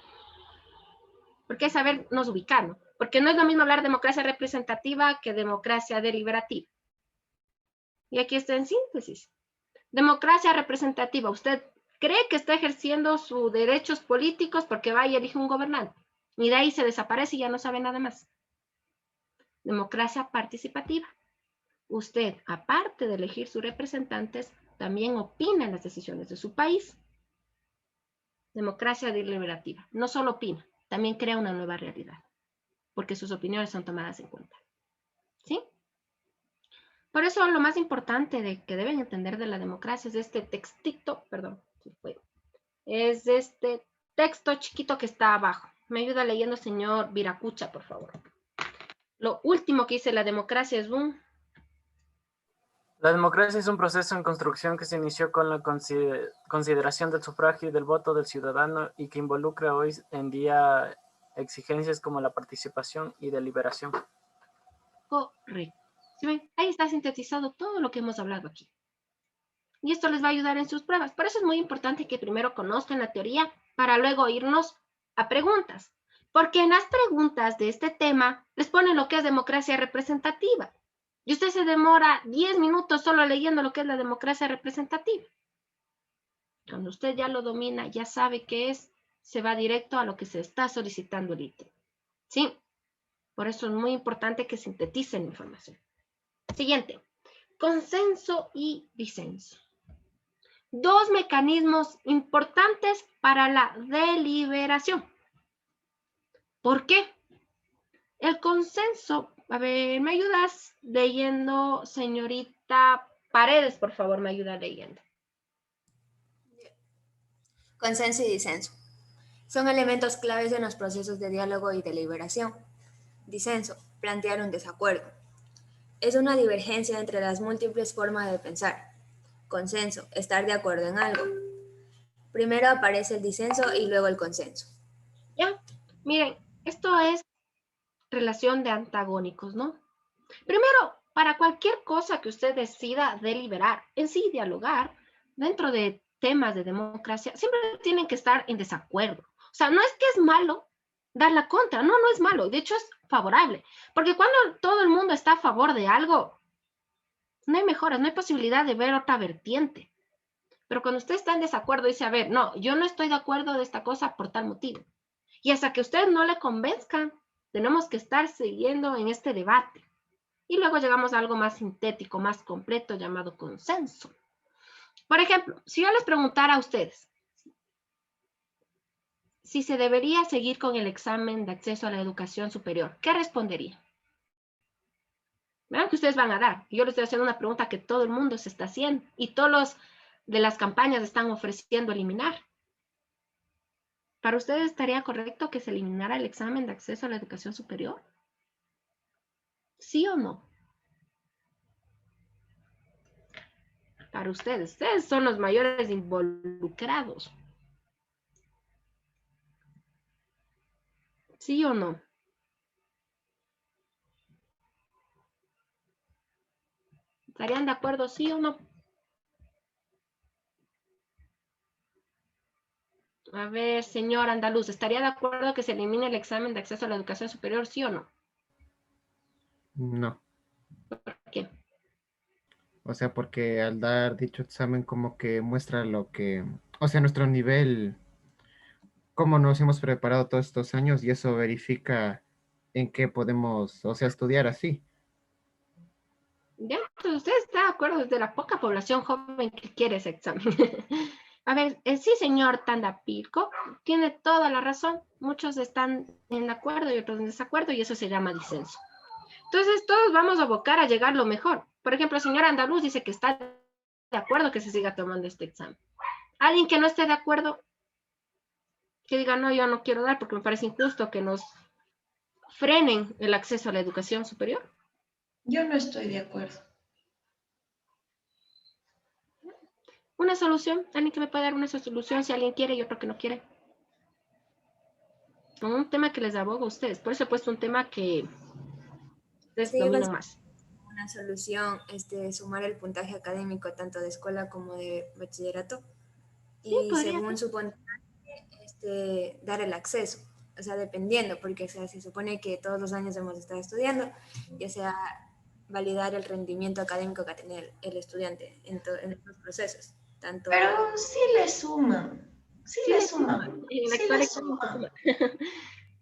Porque es sabernos ubicarnos. Porque no es lo mismo hablar de democracia representativa que democracia deliberativa. Y aquí está en síntesis. Democracia representativa. Usted cree que está ejerciendo sus derechos políticos porque va y elige un gobernante. Y de ahí se desaparece y ya no sabe nada más. Democracia participativa. Usted, aparte de elegir sus representantes, también opina en las decisiones de su país. Democracia deliberativa. No solo opina, también crea una nueva realidad, porque sus opiniones son tomadas en cuenta. ¿Sí? Por eso lo más importante que deben entender de la democracia es este textito, perdón, es este texto chiquito que está abajo. Me ayuda leyendo, señor Viracucha, por favor. Lo último que dice la democracia es un... La democracia es un proceso en construcción que se inició con la consideración del sufragio y del voto del ciudadano y que involucra hoy en día exigencias como la participación y deliberación. Correcto. ¿Sí ven? Ahí está sintetizado todo lo que hemos hablado aquí. Y esto les va a ayudar en sus pruebas. Por eso es muy importante que primero conozcan la teoría para luego irnos a preguntas. Porque en las preguntas de este tema les ponen lo que es democracia representativa. Y usted se demora 10 minutos solo leyendo lo que es la democracia representativa. Cuando usted ya lo domina, ya sabe qué es, se va directo a lo que se está solicitando el ítem. ¿Sí? Por eso es muy importante que sinteticen la información. Siguiente. Consenso y disenso. Dos mecanismos importantes para la deliberación. ¿Por qué? El consenso, a ver, ¿me ayudas leyendo, señorita Paredes, por favor, me ayuda leyendo? Consenso y disenso. Son elementos claves en los procesos de diálogo y deliberación. Disenso, plantear un desacuerdo. Es una divergencia entre las múltiples formas de pensar. Consenso, estar de acuerdo en algo. Primero aparece el disenso y luego el consenso. Ya, miren, esto es relación de antagónicos, ¿no? Primero, para cualquier cosa que usted decida deliberar, en sí dialogar, dentro de temas de democracia, siempre tienen que estar en desacuerdo. O sea, no es que es malo dar la contra, no, no es malo, de hecho es favorable, porque cuando todo el mundo está a favor de algo, no hay mejoras, no hay posibilidad de ver otra vertiente. Pero cuando usted está en desacuerdo, dice, a ver, no, yo no estoy de acuerdo de esta cosa por tal motivo. Y hasta que usted no le convenzca, tenemos que estar siguiendo en este debate. Y luego llegamos a algo más sintético, más completo, llamado consenso. Por ejemplo, si yo les preguntara a ustedes si se debería seguir con el examen de acceso a la educación superior, ¿qué responderían? Vean que ustedes van a dar. Yo les estoy haciendo una pregunta que todo el mundo se está haciendo y todos los de las campañas están ofreciendo eliminar. ¿Para ustedes estaría correcto que se eliminara el examen de acceso a la educación superior? ¿Sí o no? Para ustedes son los mayores involucrados. ¿Sí o no? ¿Estarían de acuerdo, sí o no? A ver, señor Andaluz, ¿estaría de acuerdo que se elimine el examen de acceso a la educación superior, sí o no? No. ¿Por qué? O sea, porque al dar dicho examen como que muestra lo que, o sea, nuestro nivel, cómo nos hemos preparado todos estos años y eso verifica en qué podemos, o sea, estudiar así. Ya, entonces usted está de acuerdo desde la poca población joven que quiere ese examen. A ver, sí, señor Tandapilco, tiene toda la razón. Muchos están en acuerdo y otros en desacuerdo y eso se llama disenso. Entonces, todos vamos a abocar a llegar lo mejor. Por ejemplo, el señor Andaluz dice que está de acuerdo que se siga tomando este examen. Alguien que no esté de acuerdo, que diga, no, yo no quiero dar porque me parece injusto que nos frenen el acceso a la educación superior. Yo no estoy de acuerdo. Una solución, alguien que me pueda dar una solución si alguien quiere y otro que no quiere. Un tema que les abogo a ustedes. Por eso he puesto un tema que Ustedes Sí, dominan más. una solución sumar el puntaje académico tanto de escuela como de bachillerato Sí, y podría según ser. su puntaje dar el acceso, o sea, dependiendo, porque o sea, se supone que todos los años hemos estado estudiando, ya sea validar el rendimiento académico que tiene el estudiante en estos procesos, tanto... Pero sí le suman, sí le suman, En el sí actual le examen se suman. suma.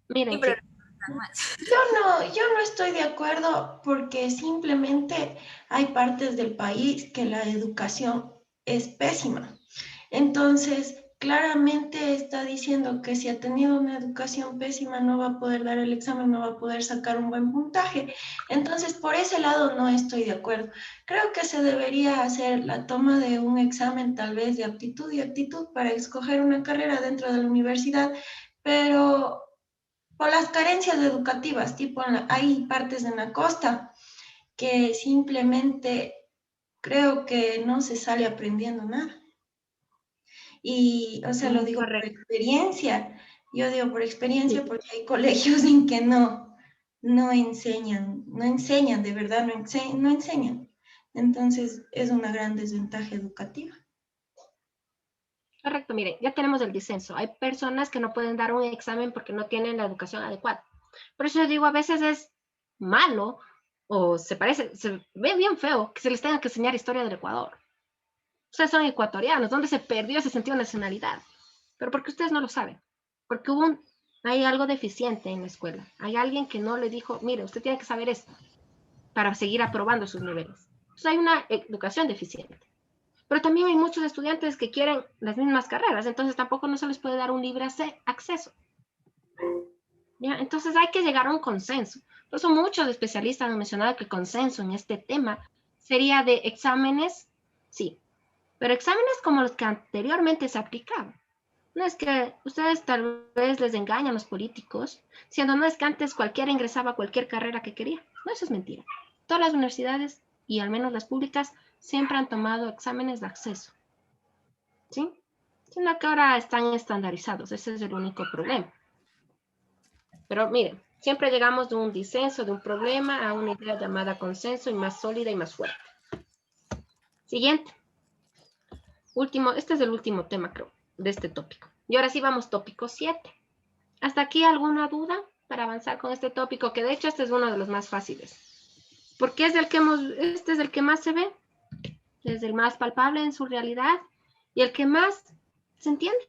Miren, Sí, pero chicos. Yo no estoy de acuerdo porque simplemente hay partes del país que la educación es pésima. Entonces, claramente está diciendo que si ha tenido una educación pésima no va a poder dar el examen, no va a poder sacar un buen puntaje. Entonces, por ese lado no estoy de acuerdo. Creo que se debería hacer la toma de un examen tal vez de aptitud y actitud para escoger una carrera dentro de la universidad, pero por las carencias educativas, tipo hay partes en la costa que simplemente creo que no se sale aprendiendo nada. Y, o sea, lo digo por Correcto. experiencia. Yo digo por experiencia porque hay colegios en que no enseñan, de verdad, no enseñan. Entonces, es una gran desventaja educativa. Correcto, miren, ya tenemos el disenso. Hay personas que no pueden dar un examen porque no tienen la educación adecuada. Por eso yo digo, a veces es malo o se ve bien feo que se les tenga que enseñar historia del Ecuador. Ustedes son ecuatorianos, ¿dónde se perdió ese sentido de nacionalidad? Pero porque ustedes no lo saben. Porque hay algo deficiente en la escuela. Hay alguien que no le dijo, mire, usted tiene que saber esto para seguir aprobando sus niveles. Entonces hay una educación deficiente. Pero también hay muchos estudiantes que quieren las mismas carreras, entonces tampoco no se les puede dar un libre acceso. ¿Ya? Entonces hay que llegar a un consenso. Por eso muchos especialistas han mencionado que el consenso en este tema sería de exámenes, sí, pero exámenes como los que anteriormente se aplicaban. No es que ustedes tal vez les engañan a los políticos, siendo no es que antes cualquiera ingresaba a cualquier carrera que quería. No, eso es mentira. Todas las universidades, y al menos las públicas, siempre han tomado exámenes de acceso. ¿Sí? Sino que ahora están estandarizados. Ese es el único problema. Pero miren, siempre llegamos de un disenso, de un problema, a una idea llamada consenso y más sólida y más fuerte. Siguiente. Último, este es el último tema, creo, de este tópico. Y ahora sí vamos tópico 7. ¿Hasta aquí alguna duda para avanzar con este tópico? Que de hecho este es uno de los más fáciles. Porque este es el que más se ve, es el más palpable en su realidad y el que más se entiende.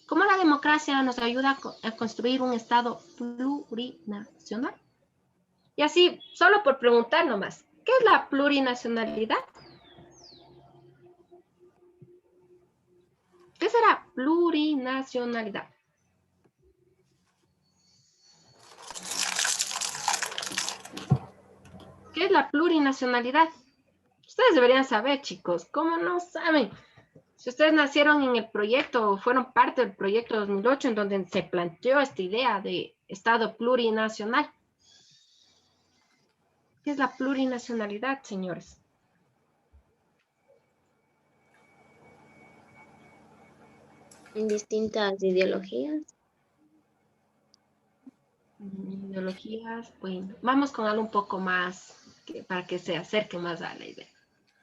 ¿Cómo la democracia nos ayuda a construir un Estado plurinacional? Y así, solo por preguntar nomás, ¿qué es la plurinacionalidad? ¿Qué será plurinacionalidad? ¿Qué es la plurinacionalidad? Ustedes deberían saber, chicos. ¿Cómo no saben? Si ustedes nacieron en el proyecto o fueron parte del proyecto 2008 en donde se planteó esta idea de Estado plurinacional. ¿Qué es la plurinacionalidad, señores? Distintas ideologías. Ideologías, bueno, vamos con algo un poco más para que se acerque más a la idea.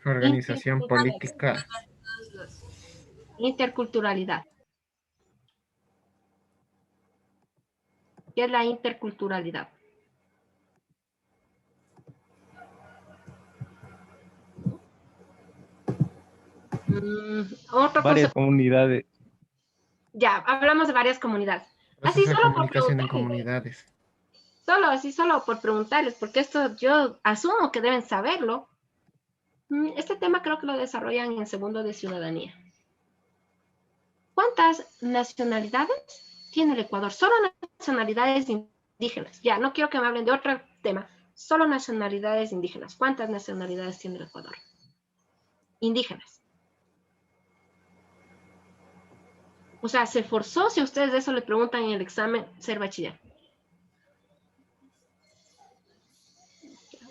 Organización política. Interculturalidad. ¿Qué es la interculturalidad? Varias comunidades. Ya, hablamos de varias comunidades. Así Proceso de solo por comunicación en preguntarles. comunidades. Solo por preguntarles, porque esto yo asumo que deben saberlo. Este tema creo que lo desarrollan en segundo de ciudadanía. ¿Cuántas nacionalidades tiene el Ecuador? Solo nacionalidades indígenas. Ya, no quiero que me hablen de otro tema. Solo nacionalidades indígenas. ¿Cuántas nacionalidades tiene el Ecuador? Indígenas. O sea, se forzó, si ustedes de eso le preguntan en el examen, ser bachiller.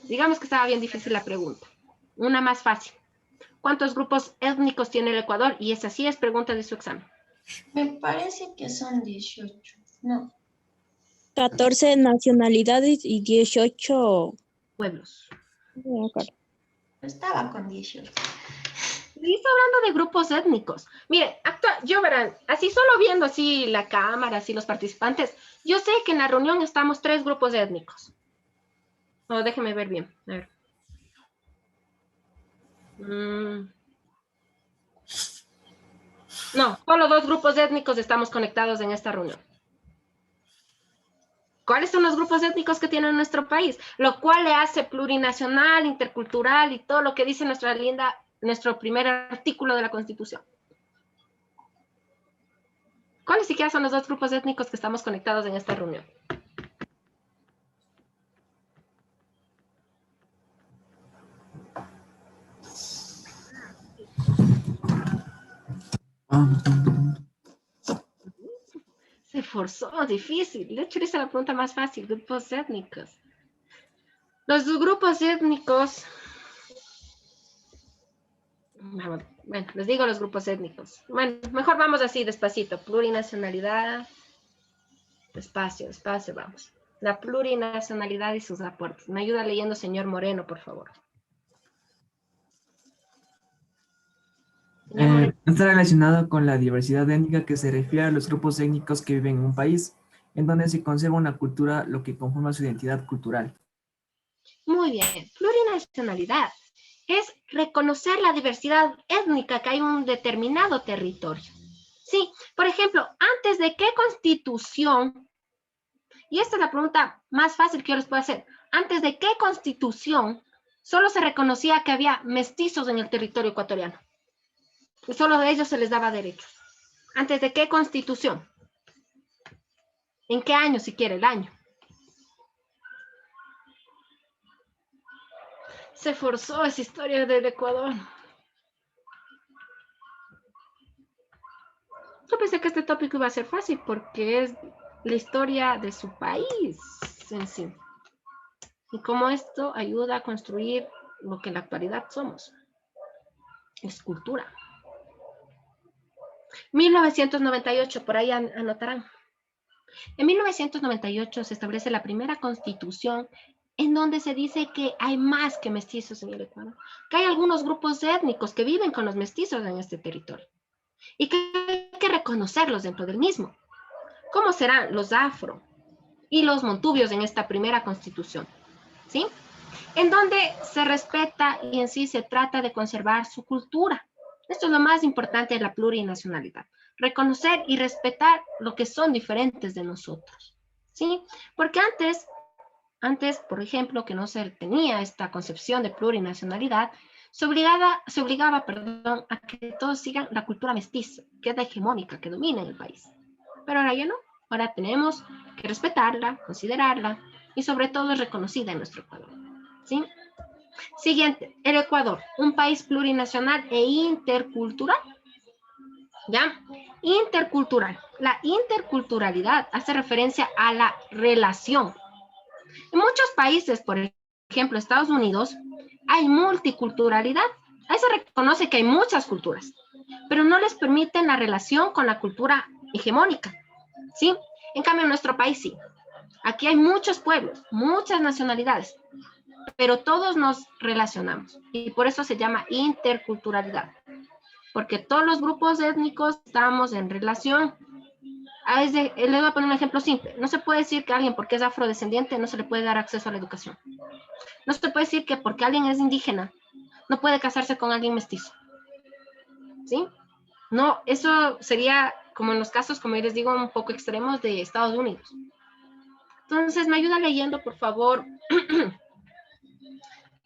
Digamos que estaba bien difícil la pregunta. Una más fácil. ¿Cuántos grupos étnicos tiene el Ecuador? Y esa sí es pregunta de su examen. Me parece que son 18, no. 14 nacionalidades y 18 pueblos. Estaba con 18. Y está hablando de grupos étnicos. Miren, yo verán, así solo viendo así la cámara, así los participantes, yo sé que en la reunión estamos 3 grupos étnicos. No, déjenme ver bien. A ver. No, solo 2 grupos étnicos estamos conectados en esta reunión. ¿Cuáles son los grupos étnicos que tiene nuestro país? Lo cual le hace plurinacional, intercultural y todo lo que dice nuestro primer artículo de la Constitución. ¿Cuáles siquiera son los 2 grupos étnicos que estamos conectados en esta reunión? Se forzó, difícil. De hecho, hice la pregunta más fácil, grupos étnicos. Los grupos étnicos... Bueno, les digo los grupos étnicos. Bueno, mejor vamos así, despacito. Plurinacionalidad. Despacio, vamos. La plurinacionalidad y sus aportes. Me ayuda leyendo, señor Moreno, por favor. Está relacionado con la diversidad étnica, que se refiere a los grupos étnicos que viven en un país, en donde se conserva una cultura, lo que conforma su identidad cultural. Muy bien. Plurinacionalidad es reconocer la diversidad étnica que hay en un determinado territorio. Sí, por ejemplo, antes de qué constitución, y esta es la pregunta más fácil que yo les puedo hacer, antes de qué constitución solo se reconocía que había mestizos en el territorio ecuatoriano. Y solo a ellos se les daba derechos. ¿Antes de qué constitución? ¿En qué año, si quiere, el año? Se forzó esa historia del Ecuador. Yo pensé que este tópico iba a ser fácil porque es la historia de su país en sí. Y cómo esto ayuda a construir lo que en la actualidad somos. Es cultura. 1998, por ahí anotarán. En 1998 se establece la primera constitución en donde se dice que hay más que mestizos en el Ecuador, que hay algunos grupos étnicos que viven con los mestizos en este territorio y que hay que reconocerlos dentro del mismo. ¿Cómo serán los afro y los montubios en esta primera constitución? ¿Sí? En donde se respeta y en sí se trata de conservar su cultura. Esto es lo más importante de la plurinacionalidad. Reconocer y respetar lo que son diferentes de nosotros. ¿Sí? Porque antes, por ejemplo, que no se tenía esta concepción de plurinacionalidad, se obligaba, a que todos sigan la cultura mestiza, que es la hegemónica, que domina en el país. Pero ahora ya no. Ahora tenemos que respetarla, considerarla y sobre todo es reconocida en nuestro Ecuador. ¿Sí? Siguiente, el Ecuador, un país plurinacional e intercultural. ¿Ya? Intercultural. La interculturalidad hace referencia a la relación. En muchos países, por ejemplo, Estados Unidos, hay multiculturalidad. Ahí se reconoce que hay muchas culturas, pero no les permiten la relación con la cultura hegemónica. ¿Sí? En cambio, en nuestro país sí. Aquí hay muchos pueblos, muchas nacionalidades, pero todos nos relacionamos y por eso se llama interculturalidad, porque todos los grupos étnicos estamos en relación. Le voy a poner un ejemplo simple. No se puede decir que alguien porque es afrodescendiente no se le puede dar acceso a la educación. No se puede decir que porque alguien es indígena no puede casarse con alguien mestizo. ¿Sí? No, eso sería como en los casos, como yo les digo, un poco extremos de Estados Unidos. Entonces, me ayuda leyendo, por favor.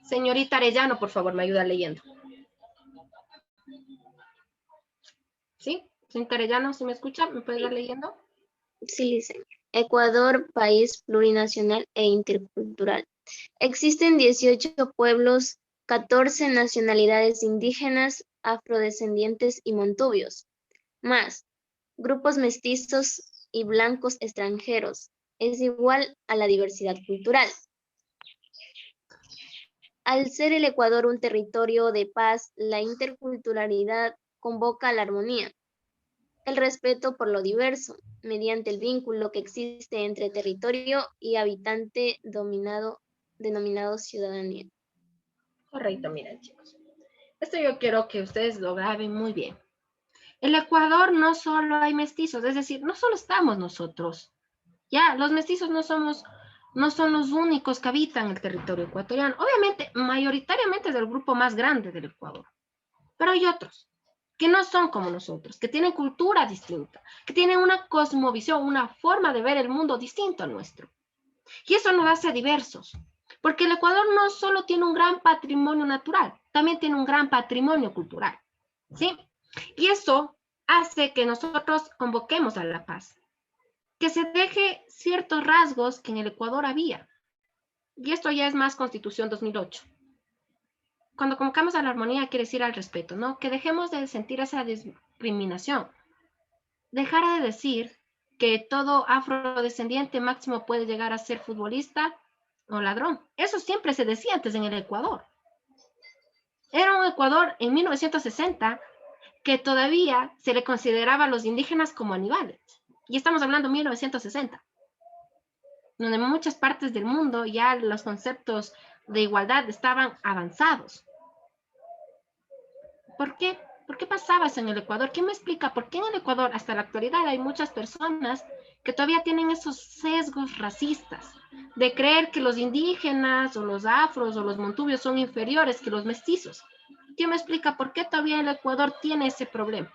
Señorita Arellano, por favor, me ayuda leyendo. ¿Sí? Señorita Arellano, ¿sí me escucha? ¿Me puede ir leyendo? Sí, señor. Ecuador, país plurinacional e intercultural. Existen 18 pueblos, 14 nacionalidades indígenas, afrodescendientes y montubios, más grupos mestizos y blancos extranjeros. Es igual a la diversidad cultural. Al ser el Ecuador un territorio de paz, la interculturalidad convoca a la armonía, el respeto por lo diverso, mediante el vínculo que existe entre territorio y habitante dominado denominado ciudadanía. Correcto, miren, chicos. Esto yo quiero que ustedes lo graben muy bien. En el Ecuador no solo hay mestizos, es decir, no solo estamos nosotros. Ya, los mestizos no son los únicos que habitan el territorio ecuatoriano. Obviamente, mayoritariamente es el grupo más grande del Ecuador. Pero hay otros que no son como nosotros, que tienen cultura distinta, que tienen una cosmovisión, una forma de ver el mundo distinto al nuestro. Y eso nos hace diversos, porque el Ecuador no solo tiene un gran patrimonio natural, también tiene un gran patrimonio cultural, ¿sí? Y eso hace que nosotros convoquemos a la paz, que se deje ciertos rasgos que en el Ecuador había. Y esto ya es más Constitución 2008. Cuando convocamos a la armonía quiere decir al respeto, ¿no? Que dejemos de sentir esa discriminación. Dejar de decir que todo afrodescendiente máximo puede llegar a ser futbolista o ladrón. Eso siempre se decía antes en el Ecuador. Era un Ecuador en 1960 que todavía se le consideraba a los indígenas como animales. Y estamos hablando de 1960, donde en muchas partes del mundo ya los conceptos de igualdad estaban avanzados. ¿Por qué? ¿Por qué pasaba eso en el Ecuador? ¿Quién me explica por qué en el Ecuador hasta la actualidad hay muchas personas que todavía tienen esos sesgos racistas de creer que los indígenas o los afros o los montubios son inferiores que los mestizos? ¿Quién me explica por qué todavía el Ecuador tiene ese problema?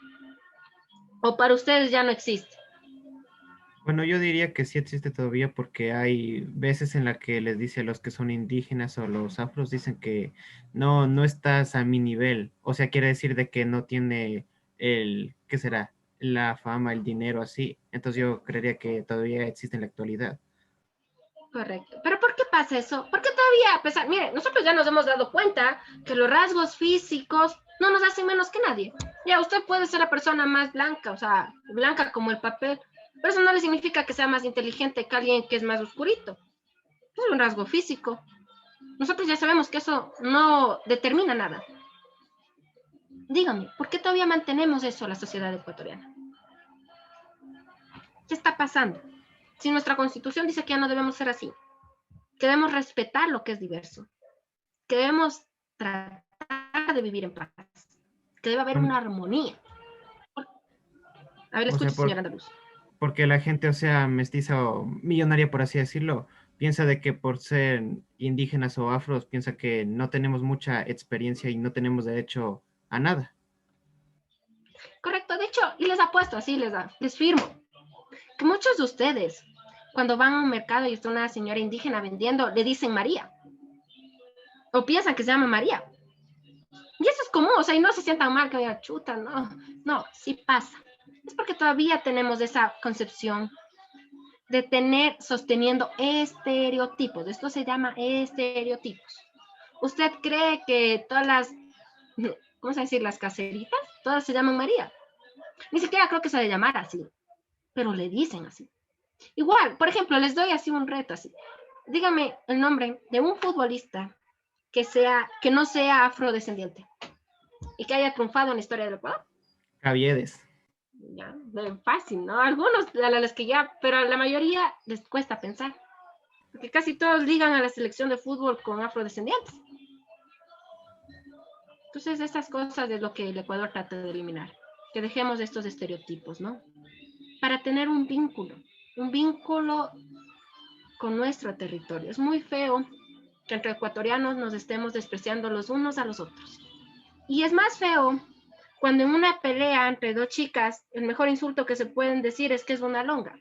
¿O para ustedes ya no existe? Bueno, yo diría que sí existe todavía porque hay veces en las que les dice a los que son indígenas o los afros, dicen que no estás a mi nivel. O sea, quiere decir de que no tiene ¿qué será? La fama, el dinero así. Entonces yo creería que todavía existe en la actualidad. Correcto. ¿Pero por qué pasa eso? Porque todavía, a pesar, mire, nosotros ya nos hemos dado cuenta que los rasgos físicos no nos hacen menos que nadie. Ya, usted puede ser la persona más blanca, o sea, blanca como el papel, pero eso no le significa que sea más inteligente que alguien que es más oscurito. Es un rasgo físico. Nosotros ya sabemos que eso no determina nada. Dígame, ¿por qué todavía mantenemos eso la sociedad ecuatoriana? ¿Qué está pasando? Si nuestra Constitución dice que ya no debemos ser así, que debemos respetar lo que es diverso, que debemos tratar de vivir en paz, que debe haber una armonía. A ver, le escucho, señor Andaluz. Porque la gente, o sea, mestiza o millonaria, por así decirlo, piensa de que por ser indígenas o afros, piensa que no tenemos mucha experiencia y no tenemos derecho a nada. Correcto, de hecho, y les apuesto, así les firmo, que muchos de ustedes, cuando van a un mercado y está una señora indígena vendiendo, le dicen María. O piensan que se llama María. Y eso es común, o sea, y no se sientan mal que digan chuta, no, sí pasa. Es porque todavía tenemos esa concepción de tener sosteniendo estereotipos. Esto se llama estereotipos. ¿Usted cree que todas las, ¿cómo se dice? Las caseritas, todas se llaman María? Ni siquiera creo que se le llamara así, pero le dicen así. Igual, por ejemplo, les doy así un reto así. Dígame el nombre de un futbolista que no sea afrodescendiente y que haya triunfado en la historia del Ecuador. Caviedes. Ya, fácil, ¿no? Algunos a los que ya, pero a la mayoría les cuesta pensar, porque casi todos ligan a la selección de fútbol con afrodescendientes. Entonces, estas cosas es lo que el Ecuador trata de eliminar, que dejemos estos estereotipos, ¿no? Para tener un vínculo con nuestro territorio. Es muy feo que entre ecuatorianos nos estemos despreciando los unos a los otros. Y es más feo cuando en una pelea entre dos chicas, el mejor insulto que se pueden decir es que es una longa.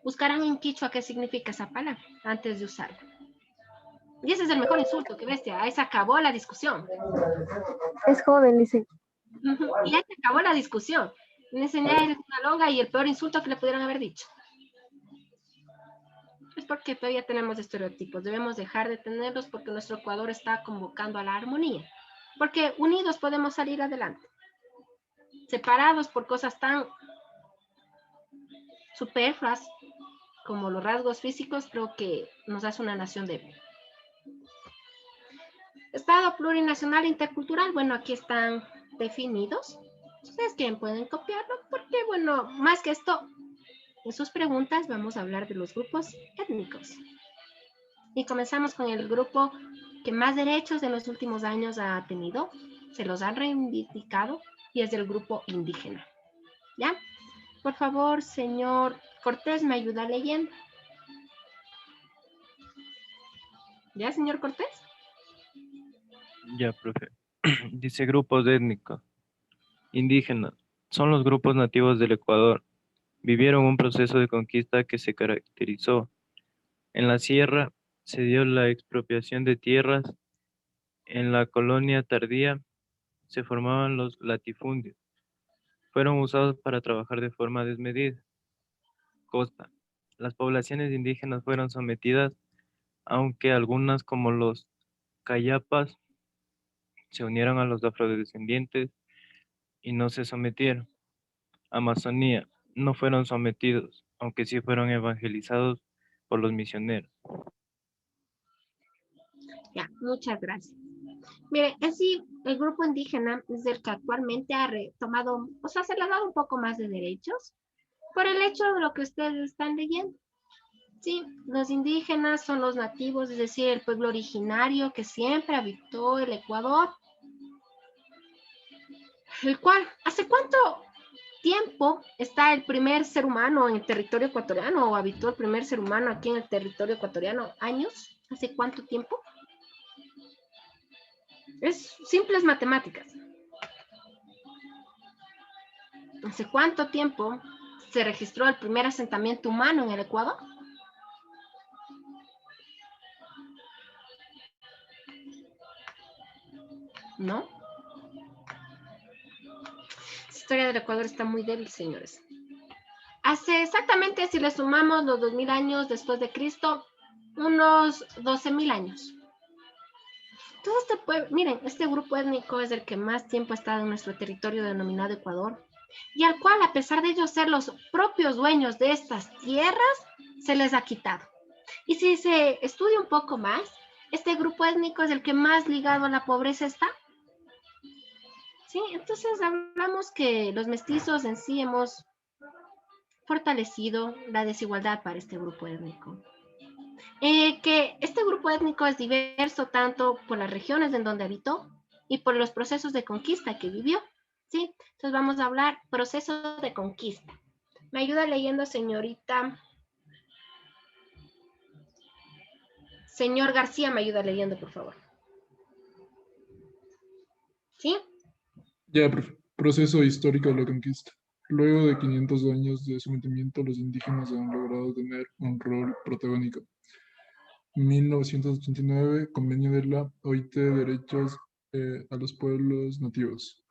Buscarán en quichua qué significa esa palabra antes de usarla. Y ese es el mejor insulto, que bestia. Ahí se acabó la discusión. Es joven, dice. Y ahí se acabó la discusión. Le enseñé eres una longa y el peor insulto que le pudieran haber dicho. Es porque todavía tenemos estereotipos. Debemos dejar de tenerlos porque nuestro Ecuador está convocando a la armonía. Porque unidos podemos salir adelante. Separados por cosas tan superfluas como los rasgos físicos, creo que nos hace una nación débil. Estado plurinacional e intercultural, bueno, aquí están definidos. Ustedes quieren pueden copiarlo, porque bueno, más que esto, en sus preguntas vamos a hablar de los grupos étnicos. Y comenzamos con el grupo que más derechos en los últimos años ha tenido, se los han reivindicado, y es el grupo indígena. ¿Ya? Por favor, señor Cortés, ¿me ayuda leyendo? ¿Ya, señor Cortés? Ya, profe. Dice grupos étnicos. Indígenas. Son los grupos nativos del Ecuador. Vivieron un proceso de conquista que se caracterizó. En la sierra se dio la expropiación de tierras. En la colonia tardía se formaban los latifundios. Fueron usados para trabajar de forma desmedida. Costa. Las poblaciones indígenas fueron sometidas, aunque algunas, como los cayapas, se unieron a los afrodescendientes y no se sometieron. Amazonía. No fueron sometidos, aunque sí fueron evangelizados por los misioneros. Ya, muchas gracias. Mire, en sí, el grupo indígena es el que actualmente ha retomado, o sea, se le ha dado un poco más de derechos por el hecho de lo que ustedes están leyendo. Sí, los indígenas son los nativos, es decir, el pueblo originario que siempre habitó el Ecuador, el cual, ¿hace cuánto tiempo está el primer ser humano en el territorio ecuatoriano o habitó el primer ser humano aquí en el territorio ecuatoriano? ¿Años? ¿Hace cuánto tiempo? Es simples matemáticas. ¿Hace cuánto tiempo se registró el primer asentamiento humano en el Ecuador? ¿No? La historia del Ecuador está muy débil, señores. Hace exactamente, si le sumamos los 2000 años después de Cristo, unos 12.000 años. Todo este pueblo, miren, este grupo étnico es el que más tiempo ha estado en nuestro territorio denominado Ecuador, y al cual, a pesar de ellos ser los propios dueños de estas tierras, se les ha quitado. Y si se estudia un poco más, este grupo étnico es el que más ligado a la pobreza está. Sí, entonces hablamos que los mestizos en sí hemos fortalecido la desigualdad para este grupo étnico. Que este grupo étnico es diverso tanto por las regiones en donde habitó y por los procesos de conquista que vivió. ¿Sí? Entonces vamos a hablar proceso de conquista. ¿Me ayuda leyendo, señorita? Señor García, me ayuda leyendo, por favor. ¿Sí? Ya, profe. Proceso histórico de la conquista. Luego de 500 años de sometimiento, los indígenas han logrado tener un rol protagónico. 1989, Convenio de la OIT, Derechos a los Pueblos Nativos.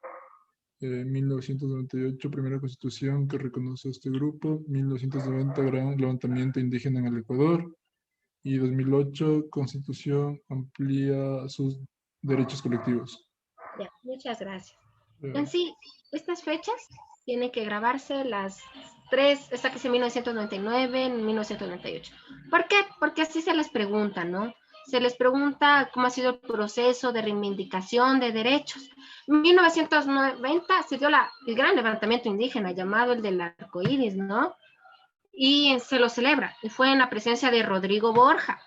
1998, primera Constitución que reconoce a este grupo. 1990, Gran Levantamiento Indígena en el Ecuador. Y 2008, Constitución amplía sus derechos colectivos. Ya, muchas gracias. En sí, estas fechas tienen que grabarse las tres, esta que es en 1999, en 1998. ¿Por qué? Porque así se les pregunta, ¿no? Se les pregunta cómo ha sido el proceso de reivindicación de derechos. En 1990 se dio el gran levantamiento indígena llamado el del arco iris, ¿no? Y se lo celebra, y fue en la presencia de Rodrigo Borja.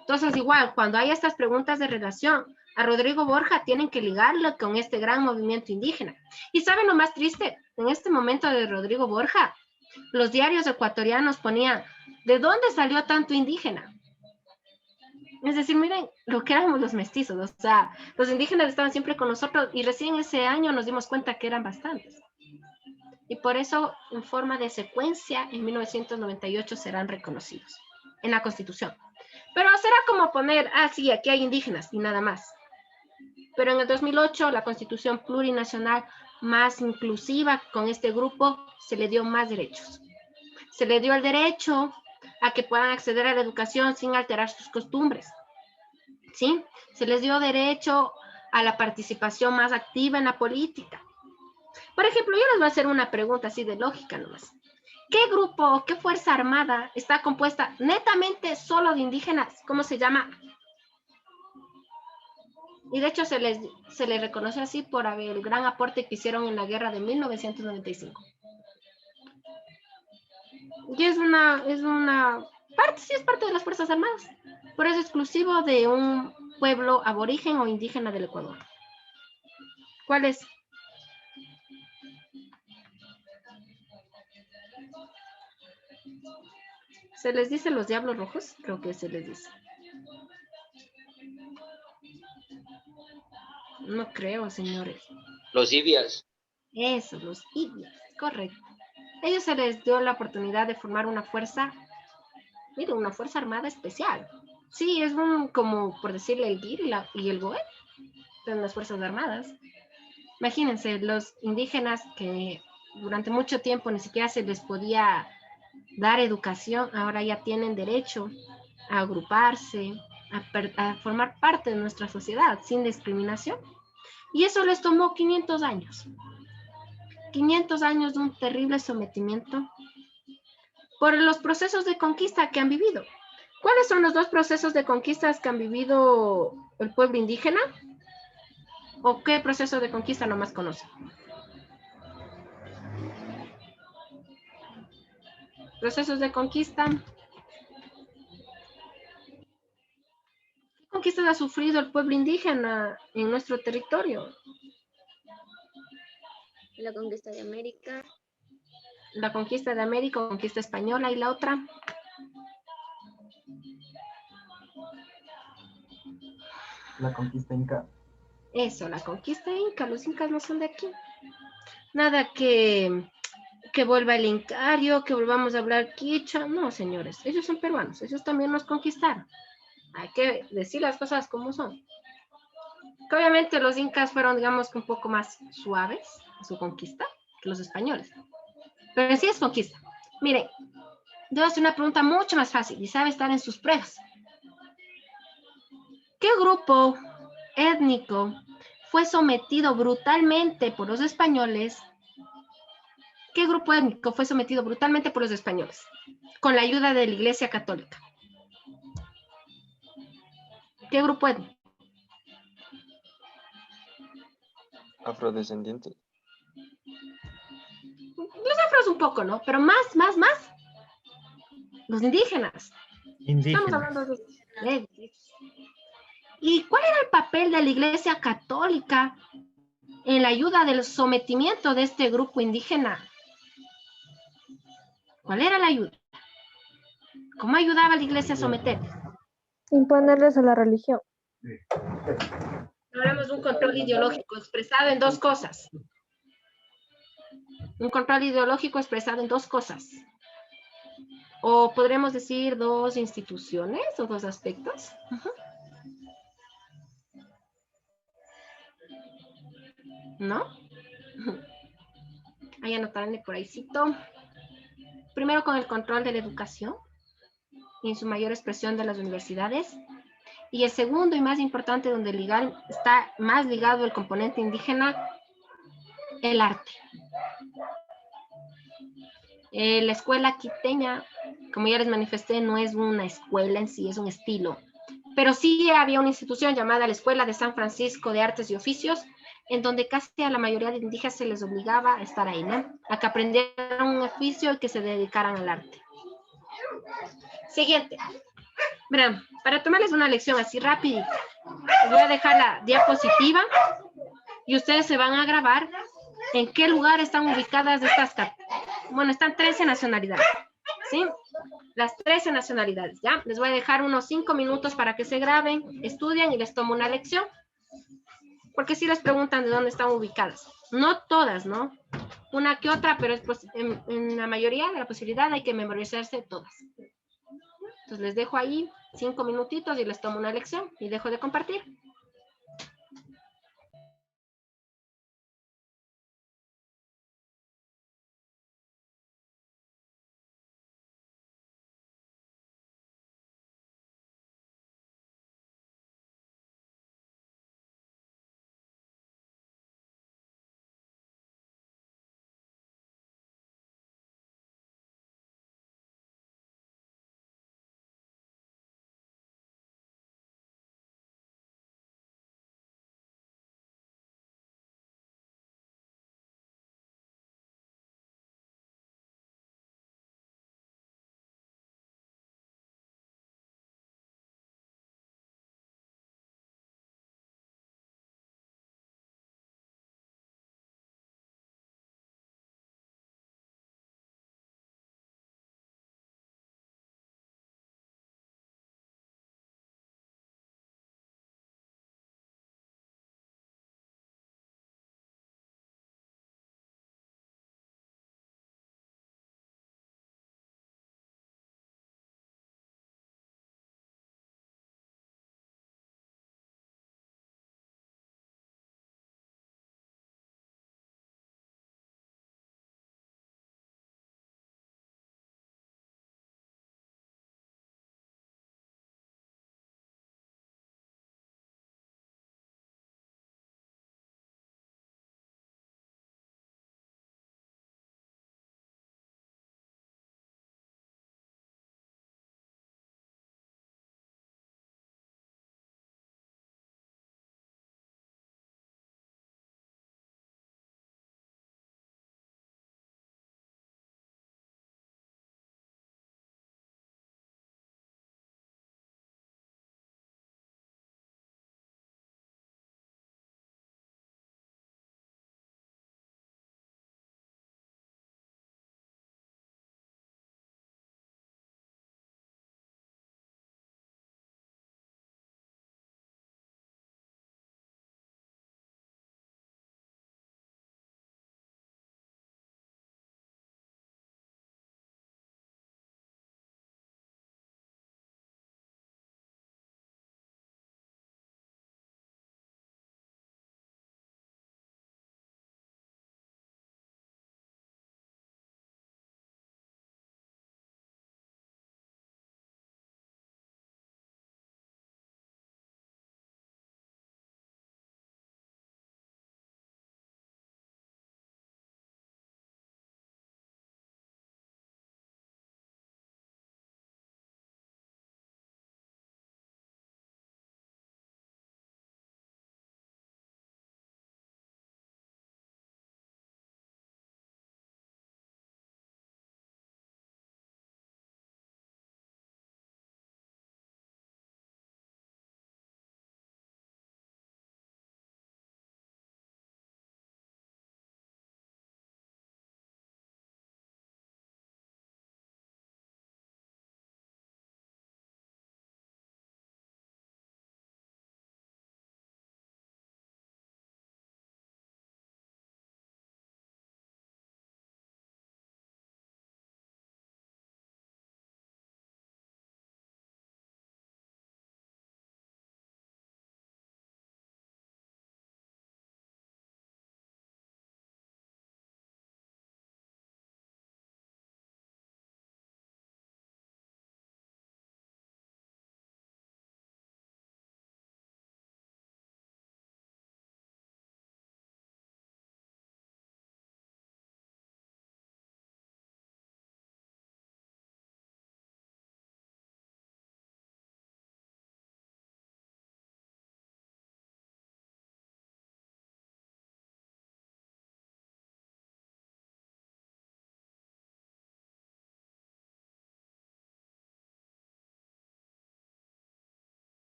Entonces, igual, cuando hay estas preguntas de relación, a Rodrigo Borja tienen que ligarlo con este gran movimiento indígena. ¿Y saben lo más triste? En este momento de Rodrigo Borja, los diarios ecuatorianos ponían, ¿de dónde salió tanto indígena? Es decir, miren lo que éramos los mestizos, o sea, los indígenas estaban siempre con nosotros y recién ese año nos dimos cuenta que eran bastantes. Y por eso, en forma de secuencia, en 1998 serán reconocidos en la Constitución. Pero será como poner, sí, aquí hay indígenas y nada más. Pero en el 2008, la Constitución plurinacional más inclusiva con este grupo se le dio más derechos. Se le dio el derecho a que puedan acceder a la educación sin alterar sus costumbres. ¿Sí? Se les dio derecho a la participación más activa en la política. Por ejemplo, yo les voy a hacer una pregunta así de lógica nomás. ¿Qué grupo o qué fuerza armada está compuesta netamente solo de indígenas? ¿Cómo se llama? Y de hecho se les reconoce así por el gran aporte que hicieron en la guerra de 1995. Y es una parte, sí es parte de las Fuerzas Armadas. pero es exclusivo de un pueblo aborigen o indígena del Ecuador. ¿Cuál es? ¿Se les dice los diablos rojos? Creo que se les dice. No creo, señores. Los Ibias. Eso, los indios, correcto. A ellos se les dio la oportunidad de formar una fuerza, mire, una fuerza armada especial. Sí, es como por decirle el GIR y el GOE, son las fuerzas armadas. Imagínense, los indígenas que durante mucho tiempo ni siquiera se les podía dar educación, ahora ya tienen derecho a agruparse, a formar parte de nuestra sociedad sin discriminación. Y eso les tomó 500 años. 500 años de un terrible sometimiento por los procesos de conquista que han vivido. ¿Cuáles son los dos procesos de conquistas que han vivido el pueblo indígena? ¿O qué proceso de conquista nomás conocen? Procesos de conquista. ¿Qué conquistas ha sufrido el pueblo indígena en nuestro territorio? La conquista de América. La conquista de América, conquista española, y la otra. La conquista inca. Eso, la conquista inca. Los incas no son de aquí. Nada que vuelva el incario, que volvamos a hablar quichua. No, señores, ellos son peruanos, ellos también nos conquistaron. Hay que decir las cosas como son. Que obviamente los incas fueron, digamos, que un poco más suaves a su conquista que los españoles. Pero sí es conquista. Miren, yo voy a hacer una pregunta mucho más fácil y sabe estar en sus pruebas. ¿Qué grupo étnico fue sometido brutalmente por los españoles? ¿Qué grupo étnico fue sometido brutalmente por los españoles? Con la ayuda de la Iglesia Católica. ¿Qué grupo étnico? Afrodescendientes. Los afros un poco, ¿no? Pero más. Los indígenas. Estamos hablando de... ¿Y cuál era el papel de la Iglesia Católica en la ayuda del sometimiento de este grupo indígena? ¿Cuál era la ayuda? ¿Cómo ayudaba la Iglesia a someter? Imponerles a la religión. Hablamos de un control ideológico expresado en dos cosas. Un control ideológico expresado en dos cosas. O podremos decir dos instituciones o dos aspectos. ¿No? Ahí anotarle por ahí cito. Primero con el control de la educación y en su mayor expresión de las universidades. Y el segundo y más importante, donde está más ligado el componente indígena, el arte. La escuela quiteña, como ya les manifesté, no es una escuela en sí, es un estilo. Pero sí había una institución llamada la Escuela de San Francisco de Artes y Oficios, en donde casi a la mayoría de indígenas se les obligaba a estar ahí, ¿no? A que aprendieran un oficio y que se dedicaran al arte. Siguiente. Verán, para tomarles una lección así rápida, les voy a dejar la diapositiva y ustedes se van a grabar en qué lugar están ubicadas estas, bueno, están 13 nacionalidades, ¿sí? Las 13 nacionalidades, ¿ya? Les voy a dejar unos 5 minutos para que se graben, estudien y les tomo una lección. Porque sí les preguntan de dónde están ubicadas. No todas, ¿no? Una que otra, pero en la mayoría de la posibilidad hay que memorizarse todas. Entonces les dejo ahí 5 minutitos y les tomo una lección y dejo de compartir.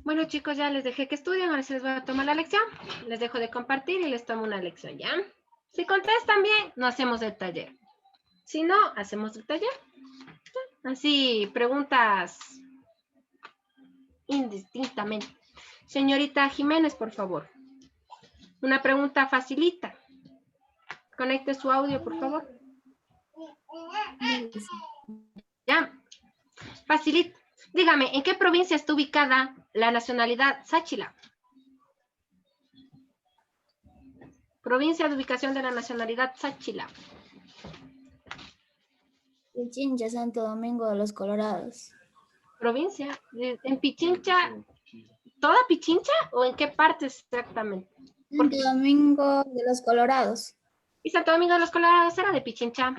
Bueno, chicos, ya les dejé que estudien, ahora sí les voy a tomar la lección. Les dejo de compartir y les tomo una lección, ¿ya? Si contestan bien, no hacemos el taller. Si no, hacemos el taller. Así, preguntas indistintamente. Señorita Jiménez, por favor. Una pregunta facilita. Conecte su audio, por favor. Ya. Facilita. Dígame, ¿en qué provincia está ubicada la nacionalidad Sáchila? Provincia de ubicación de la nacionalidad Sáchila. Pichincha, Santo Domingo de los Colorados. Provincia. ¿En Pichincha? ¿Toda Pichincha o en qué parte exactamente? Santo Domingo de los Colorados. ¿Y Santo Domingo de los Colorados era de Pichincha?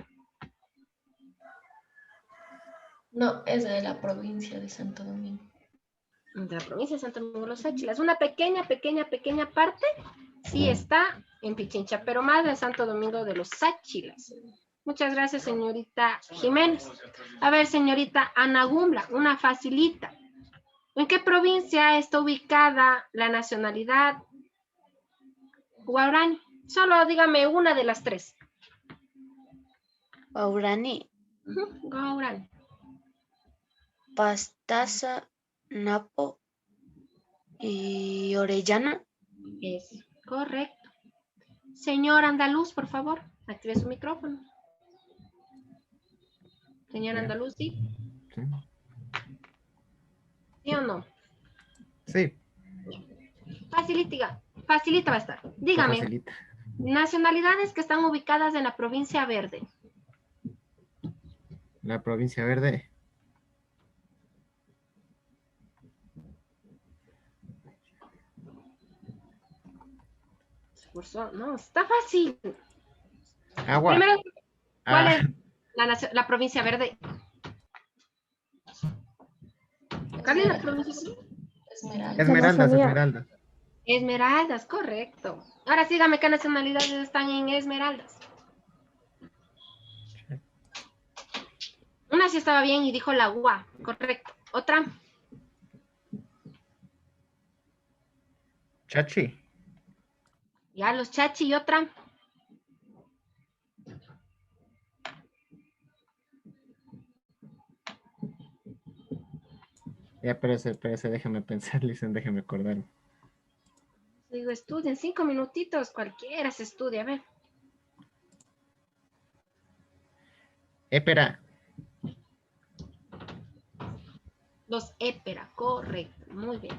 No, es de la provincia de Santo Domingo. De la provincia de Santo Domingo de los Sáchilas. Una pequeña parte sí está en Pichincha, pero más de Santo Domingo de los Sáchilas. Muchas gracias, señorita Jiménez. A ver, señorita Ana Gumbla, una facilita. ¿En qué provincia está ubicada la nacionalidad guaraní? Solo dígame una de las tres. Guaraní. Guaraní. Pastaza, Napo y Orellana. Es correcto. Señor Andaluz, por favor, active su micrófono. Señor Andaluz, ¿sí? Sí. ¿Sí o no? Sí. Facilita va a estar. Dígame, Facilita. nacionalidades que están ubicadas en la provincia verde. La provincia verde. No, está fácil. Agua. Primero, ¿cuál es la provincia verde? ¿Cuál es la provincia verde? Esmeraldas. Esmeraldas, correcto. Ahora sí, dígame qué nacionalidades están en Esmeraldas. Una sí estaba bien y dijo la UA, correcto. Otra. Chachi. Ya, los chachi y otra. Ya, espérese, déjame pensar, Listen, déjame acordar. Digo, estudien 5 minutitos, cualquiera se estudia, a ver. Épera. Los épera, correcto, muy bien.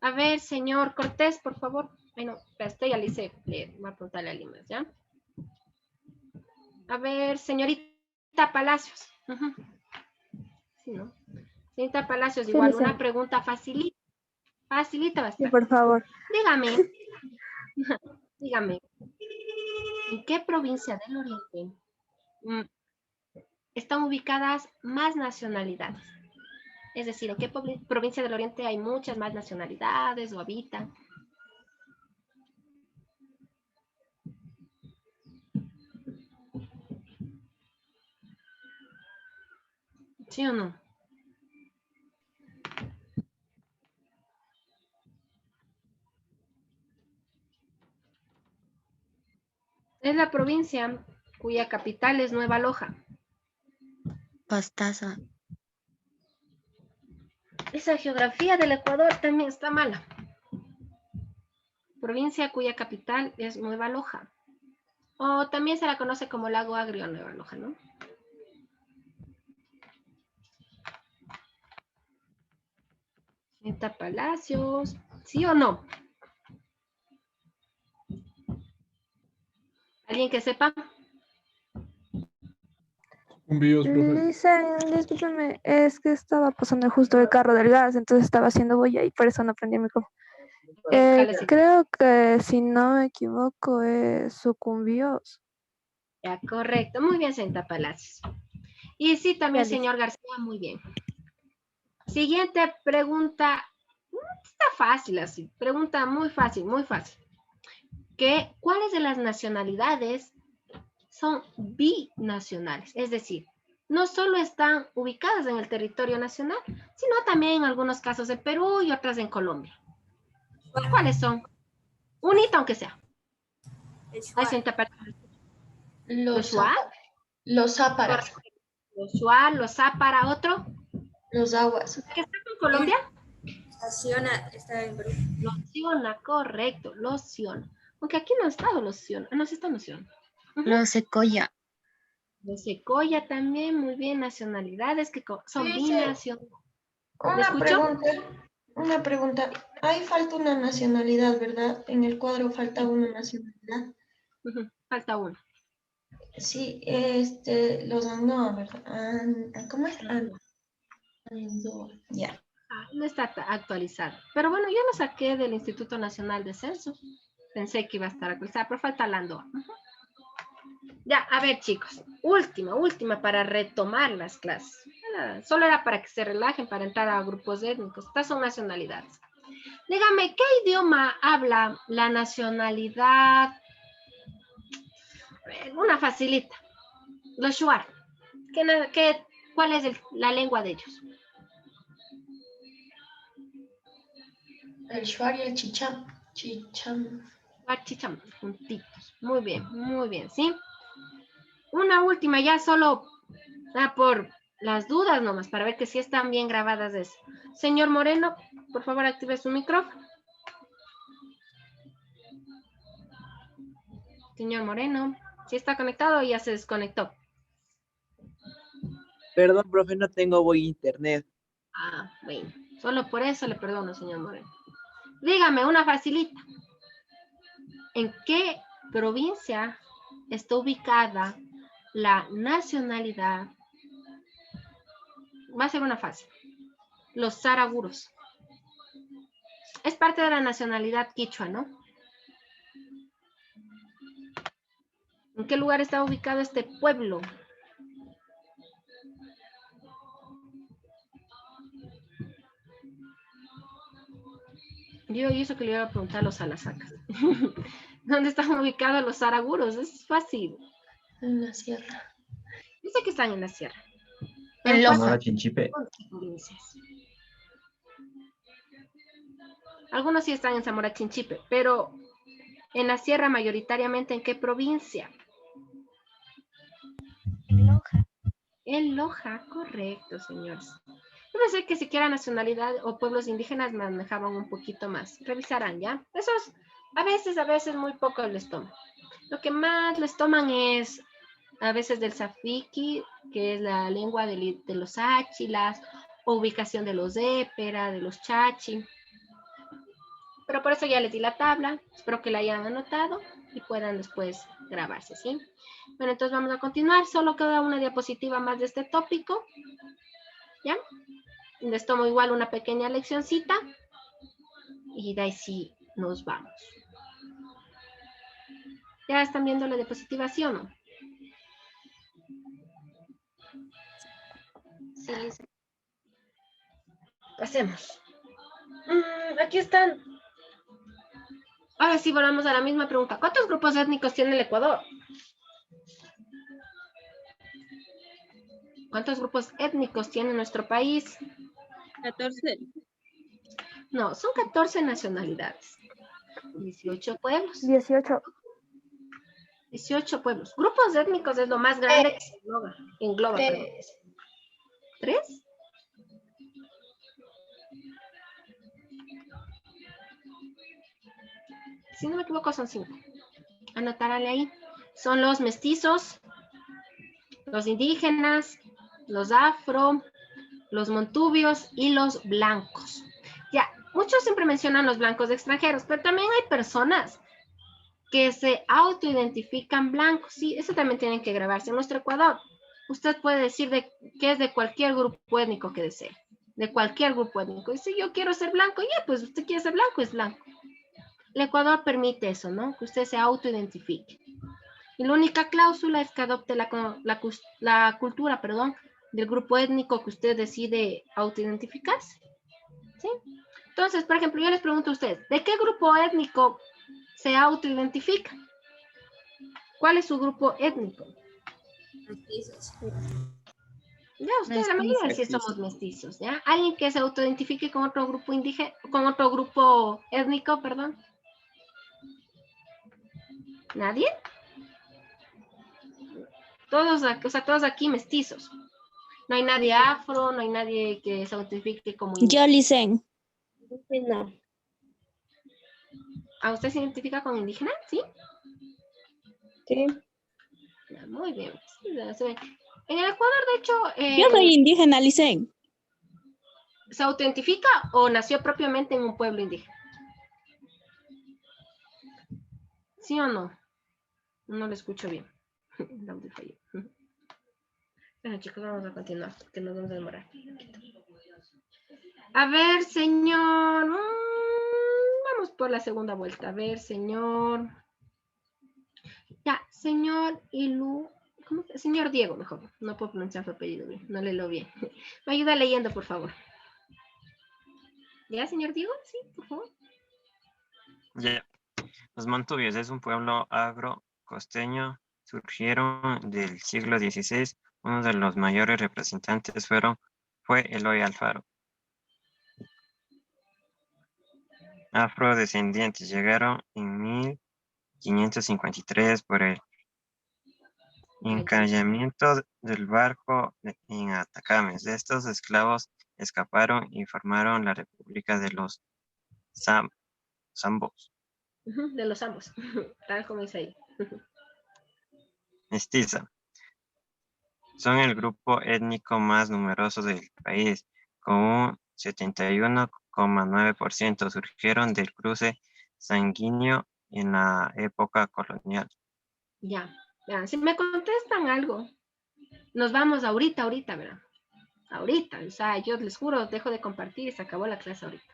A ver, señor Cortés, por favor. Bueno, este ya le hice, le voy a preguntarle a Limas, ¿ya? A ver, señorita Palacios. Sí, ¿no? Señorita Palacios, igual sí, una pregunta facilita. Facilita bastante. Sí, por favor. Dígame, ¿en qué provincia del Oriente están ubicadas más nacionalidades? Es decir, ¿en qué provincia del Oriente hay muchas más nacionalidades o habitan? ¿Sí o no? Es la provincia cuya capital es Nueva Loja. Pastaza. Esa geografía del Ecuador también está mala. Provincia cuya capital es Nueva Loja. O también se la conoce como Lago Agrio Nueva Loja, ¿no? Señorita Palacios, ¿sí o no? ¿Alguien que sepa? Envíos, profe. Dicen, discúlpeme, es que estaba pasando justo el carro del gas, entonces estaba haciendo bulla y por eso no prendí el micrófono. Creo que, si no me equivoco, es Sucumbios. Ya, correcto. Muy bien, señorita Palacios. Y sí, también, Ya, señor García, muy bien. Siguiente pregunta. Está fácil así. Pregunta muy fácil, muy fácil. ¿Cuáles de las nacionalidades son binacionales? Es decir, no solo están ubicadas en el territorio nacional, sino también en algunos casos en Perú y otras en Colombia. ¿Cuáles son? Un hito aunque sea. Ahí se interpreta. Los Shuar, Los Záparas. los Shuar, los Zápara, otro. Los Aguas. ¿Qué está en Colombia? Lociono está en Perú. Lociono, correcto, Lociono. Aunque aquí no ha estado Lociono. Ah, no, sí está Lociono. Los Secoya. Los Secoya también, muy bien, nacionalidades que son binacionales. Una pregunta. Ahí falta una nacionalidad, ¿verdad? En el cuadro falta una nacionalidad. Falta una. Sí, los Andoa, ¿verdad? ¿Cómo es? Andoa, ya. No está actualizado. Pero bueno, yo lo saqué del Instituto Nacional de Censo. Pensé que iba a estar actualizado, pero falta la Andoa. Ya, a ver, chicos. Última para retomar las clases. Solo era para que se relajen, para entrar a grupos étnicos. Estas son nacionalidades. Dígame, ¿qué idioma habla la nacionalidad? Una facilita. Los Shuar. ¿Cuál es la lengua de ellos? El Shuar y el Chicham. Chicham, juntitos. Muy bien, ¿sí? Una última, ya solo por las dudas nomás, para ver que sí están bien grabadas eso. Señor Moreno, por favor, active su micrófono. Señor Moreno, ¿sí está conectado o ya se desconectó? Perdón, profe, no tengo buen internet. Ah, bueno, solo por eso le perdono, señor Moreno. Dígame una facilita. ¿En qué provincia está ubicada la nacionalidad? Va a ser una fácil. Los saraguros. Es parte de la nacionalidad quichua, ¿no? ¿En qué lugar está ubicado este pueblo? Yo eso que le iba a preguntar a los salasacas. ¿Dónde están ubicados los saraguros? Es fácil. En la sierra. Yo sé que están en la sierra. En Sonora, Chinchipe. Algunos sí están en Zamora Chinchipe, pero en la sierra mayoritariamente, ¿en qué provincia? En Loja. En Loja, correcto, señores. Yo pensé que siquiera nacionalidad o pueblos indígenas manejaban un poquito más. Revisarán, ¿ya? Esos a veces muy poco les toman. Lo que más les toman es a veces del Safiki, que es la lengua de los Áchilas, o ubicación de los Épera, de los Chachi. Pero por eso ya les di la tabla. Espero que la hayan anotado y puedan después grabarse, ¿sí? Bueno, entonces vamos a continuar. Solo queda una diapositiva más de este tópico. ¿Ya? Les tomo igual una pequeña leccioncita. Y de ahí sí nos vamos. ¿Ya están viendo la diapositiva, sí o no? Sí. Pasemos. Aquí están. Ahora sí, volvamos a la misma pregunta. ¿Cuántos grupos étnicos tiene el Ecuador? ¿Cuántos grupos étnicos tiene nuestro país? 14. No, son 14 nacionalidades. 18 pueblos. 18. 18 pueblos. Grupos étnicos es lo más grande que se engloba. Perdón. ¿3? Si no me equivoco, son 5. Anotarle ahí. Son los mestizos, los indígenas, los afro, los montubios y los blancos. Ya, muchos siempre mencionan los blancos extranjeros, pero también hay personas que se autoidentifican blancos. Sí, eso también tienen que grabarse. En nuestro Ecuador, usted puede decir que es de cualquier grupo étnico que desee. De cualquier grupo étnico. Y si yo quiero ser blanco, ya, pues usted quiere ser blanco, es blanco. El Ecuador permite eso, ¿no? Que usted se autoidentifique. Y la única cláusula es que adopte la cultura, del grupo étnico que usted decide autoidentificarse. ¿Sí? Entonces, por ejemplo, yo les pregunto a ustedes, ¿de qué grupo étnico se autoidentifica? ¿Cuál es su grupo étnico? Mestizos. Ya ustedes, la mayoría sí somos mestizos, ¿ya? ¿Alguien que se autoidentifique con otro grupo indígena, con otro grupo étnico, perdón? ¿Nadie? Todos, o sea, todos aquí mestizos. No hay nadie afro, no hay nadie que se identifique como indígena. Yo, Licen. No. ¿A usted se identifica con indígena? ¿Sí? Sí. Ya, muy bien. Sí, ya se ve. En el Ecuador, de hecho... Yo soy indígena, Licen. ¿se autoidentifica o nació propiamente en un pueblo indígena? ¿Sí o no? No lo escucho bien. El audio falló. Bueno, chicos, vamos a continuar, porque nos vamos a demorar. A ver, señor. Vamos por la segunda vuelta. A ver, señor. Ya, señor Ilu. ¿Cómo? Señor Diego, mejor. No puedo pronunciar su apellido bien. No le lo bien. Me ayuda leyendo, por favor. ¿Ya, señor Diego? Sí, por favor. Ya. Los Montubios es un pueblo agrocosteño. Surgieron del siglo XVI. Uno de los mayores representantes fue Eloy Alfaro. Afrodescendientes llegaron en 1553 por el encallamiento del barco en Atacames. Estos esclavos escaparon y formaron la República de los Zambos. De los ambos, tal como dice ahí. Mestiza. Son el grupo étnico más numeroso del país, con un 71,9%. Surgieron del cruce sanguíneo en la época colonial. Ya, vean, si me contestan algo, nos vamos ahorita, ¿verdad? Ahorita, o sea, yo les juro, dejo de compartir y se acabó la clase ahorita.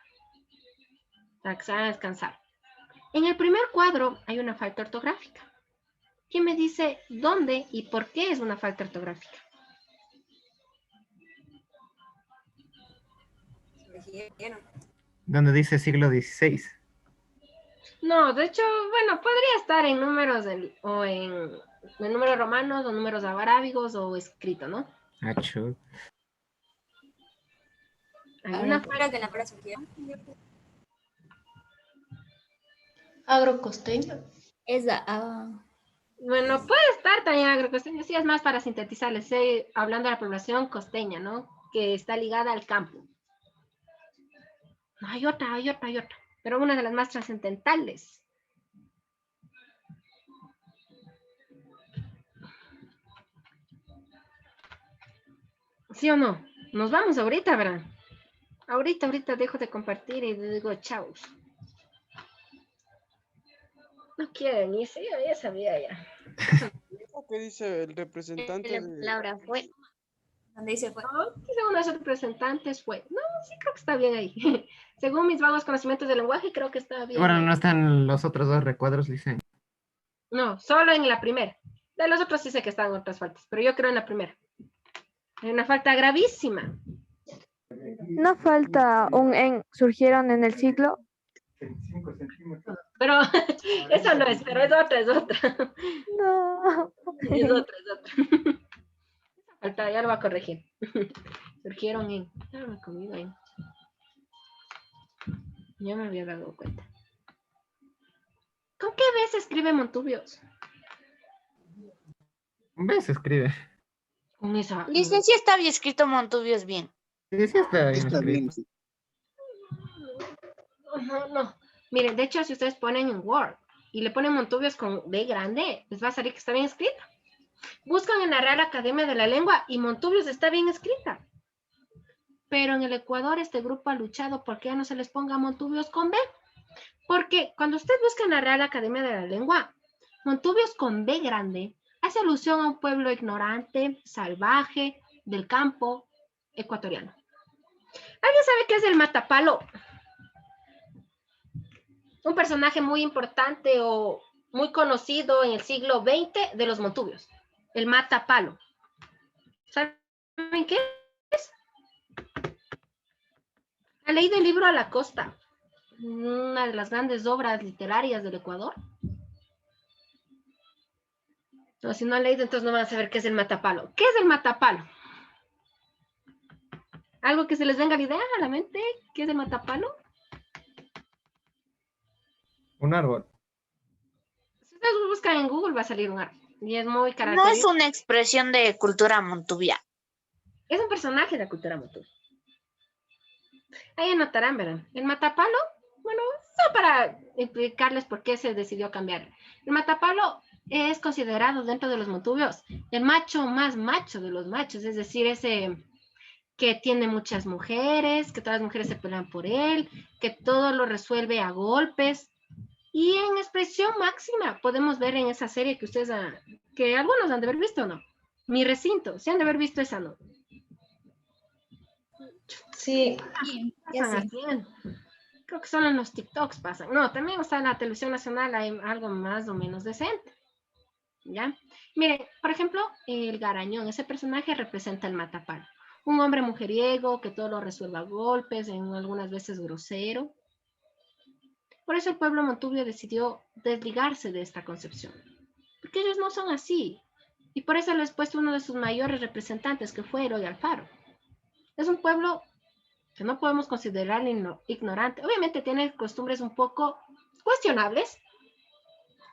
Para que se van a descansar. En el primer cuadro hay una falta ortográfica. ¿Quién me dice dónde y por qué es una falta ortográfica? Donde dice siglo XVI. No, de hecho, bueno, podría estar en números o en números romanos o números arábigos o escrito, ¿no? Acho. Hay una falta que la frase quiera. Agrocosteño. Bueno, puede estar también agrocosteño, sí, es más para sintetizarles, estoy hablando de la población costeña, ¿no? Que está ligada al campo. No, hay otra, pero una de las más trascendentales. ¿Sí o no? Nos vamos ahorita, ¿verdad? Ahorita dejo de compartir y digo chau. No quieren irse, yo ya sabía ya. ¿Qué dice el representante? La palabra fue. ¿Dónde dice fue? No, dice uno de sus representantes fue. No, sí creo que está bien ahí. Según mis vagos conocimientos del lenguaje, creo que está bien. Bueno, ahí. no están los otros dos recuadros, dicen. No, solo en la primera. De los otros sí sé que están otras faltas, pero yo creo en la primera. Hay una falta gravísima. No falta un en, surgieron en el siglo. Pero eso no es, pero es otra. No. Es otra. Falta, ya lo va a corregir. Surgieron en. Ya me he comido ahí. Ya me había dado cuenta. ¿Con qué B se escribe Montubios? ¿Ves? Se escribe. Con esa. Dicen si está bien escrito Montubios bien. Sí, sí está bien Está escrito. bien, sí. No. Miren, de hecho, si ustedes ponen en Word y le ponen Montubios con B grande, les va a salir que está bien escrita. Buscan en la Real Academia de la Lengua y Montubios está bien escrita. Pero en el Ecuador este grupo ha luchado porque ya no se les ponga Montubios con B. Porque cuando usted busca en la Real Academia de la Lengua, Montubios con B grande hace alusión a un pueblo ignorante, salvaje, del campo ecuatoriano. ¿Alguien sabe qué es el matapalo? Un personaje muy importante o muy conocido en el siglo XX de los Montubios. El matapalo. ¿Saben qué es? ¿Ha leído el libro A la Costa? Una de las grandes obras literarias del Ecuador. No, si no han leído, entonces no van a saber qué es el matapalo. ¿Qué es el matapalo? Algo que se les venga la idea a la mente, ¿qué es el matapalo? Un árbol. Si ustedes buscan en Google va a salir un árbol. Y es muy No es característico. una expresión de cultura montuvia. Es un personaje de la cultura montuvia. Ahí anotarán, verán. El matapalo, bueno, solo para explicarles por qué se decidió cambiar. El matapalo es considerado dentro de los montubios el macho más macho de los machos, es decir, ese que tiene muchas mujeres, que todas las mujeres se pelean por él, que todo lo resuelve a golpes. Y en expresión máxima podemos ver en esa serie que ustedes, que algunos han de haber visto, ¿no? Mi recinto, ¿se han de haber visto esa, no? Sí. Pasan así. Creo que solo en los TikToks pasan. No, también está en la televisión nacional, hay algo más o menos decente. ¿Ya? Miren, por ejemplo, el Garañón, ese personaje representa el matapalo. Un hombre mujeriego que todo lo resuelve a golpes, en algunas veces grosero. Por eso el pueblo montubio decidió desligarse de esta concepción. Porque ellos no son así. Y por eso les he puesto uno de sus mayores representantes, que fue Eloy Alfaro. Es un pueblo que no podemos considerar ignorante. Obviamente tiene costumbres un poco cuestionables,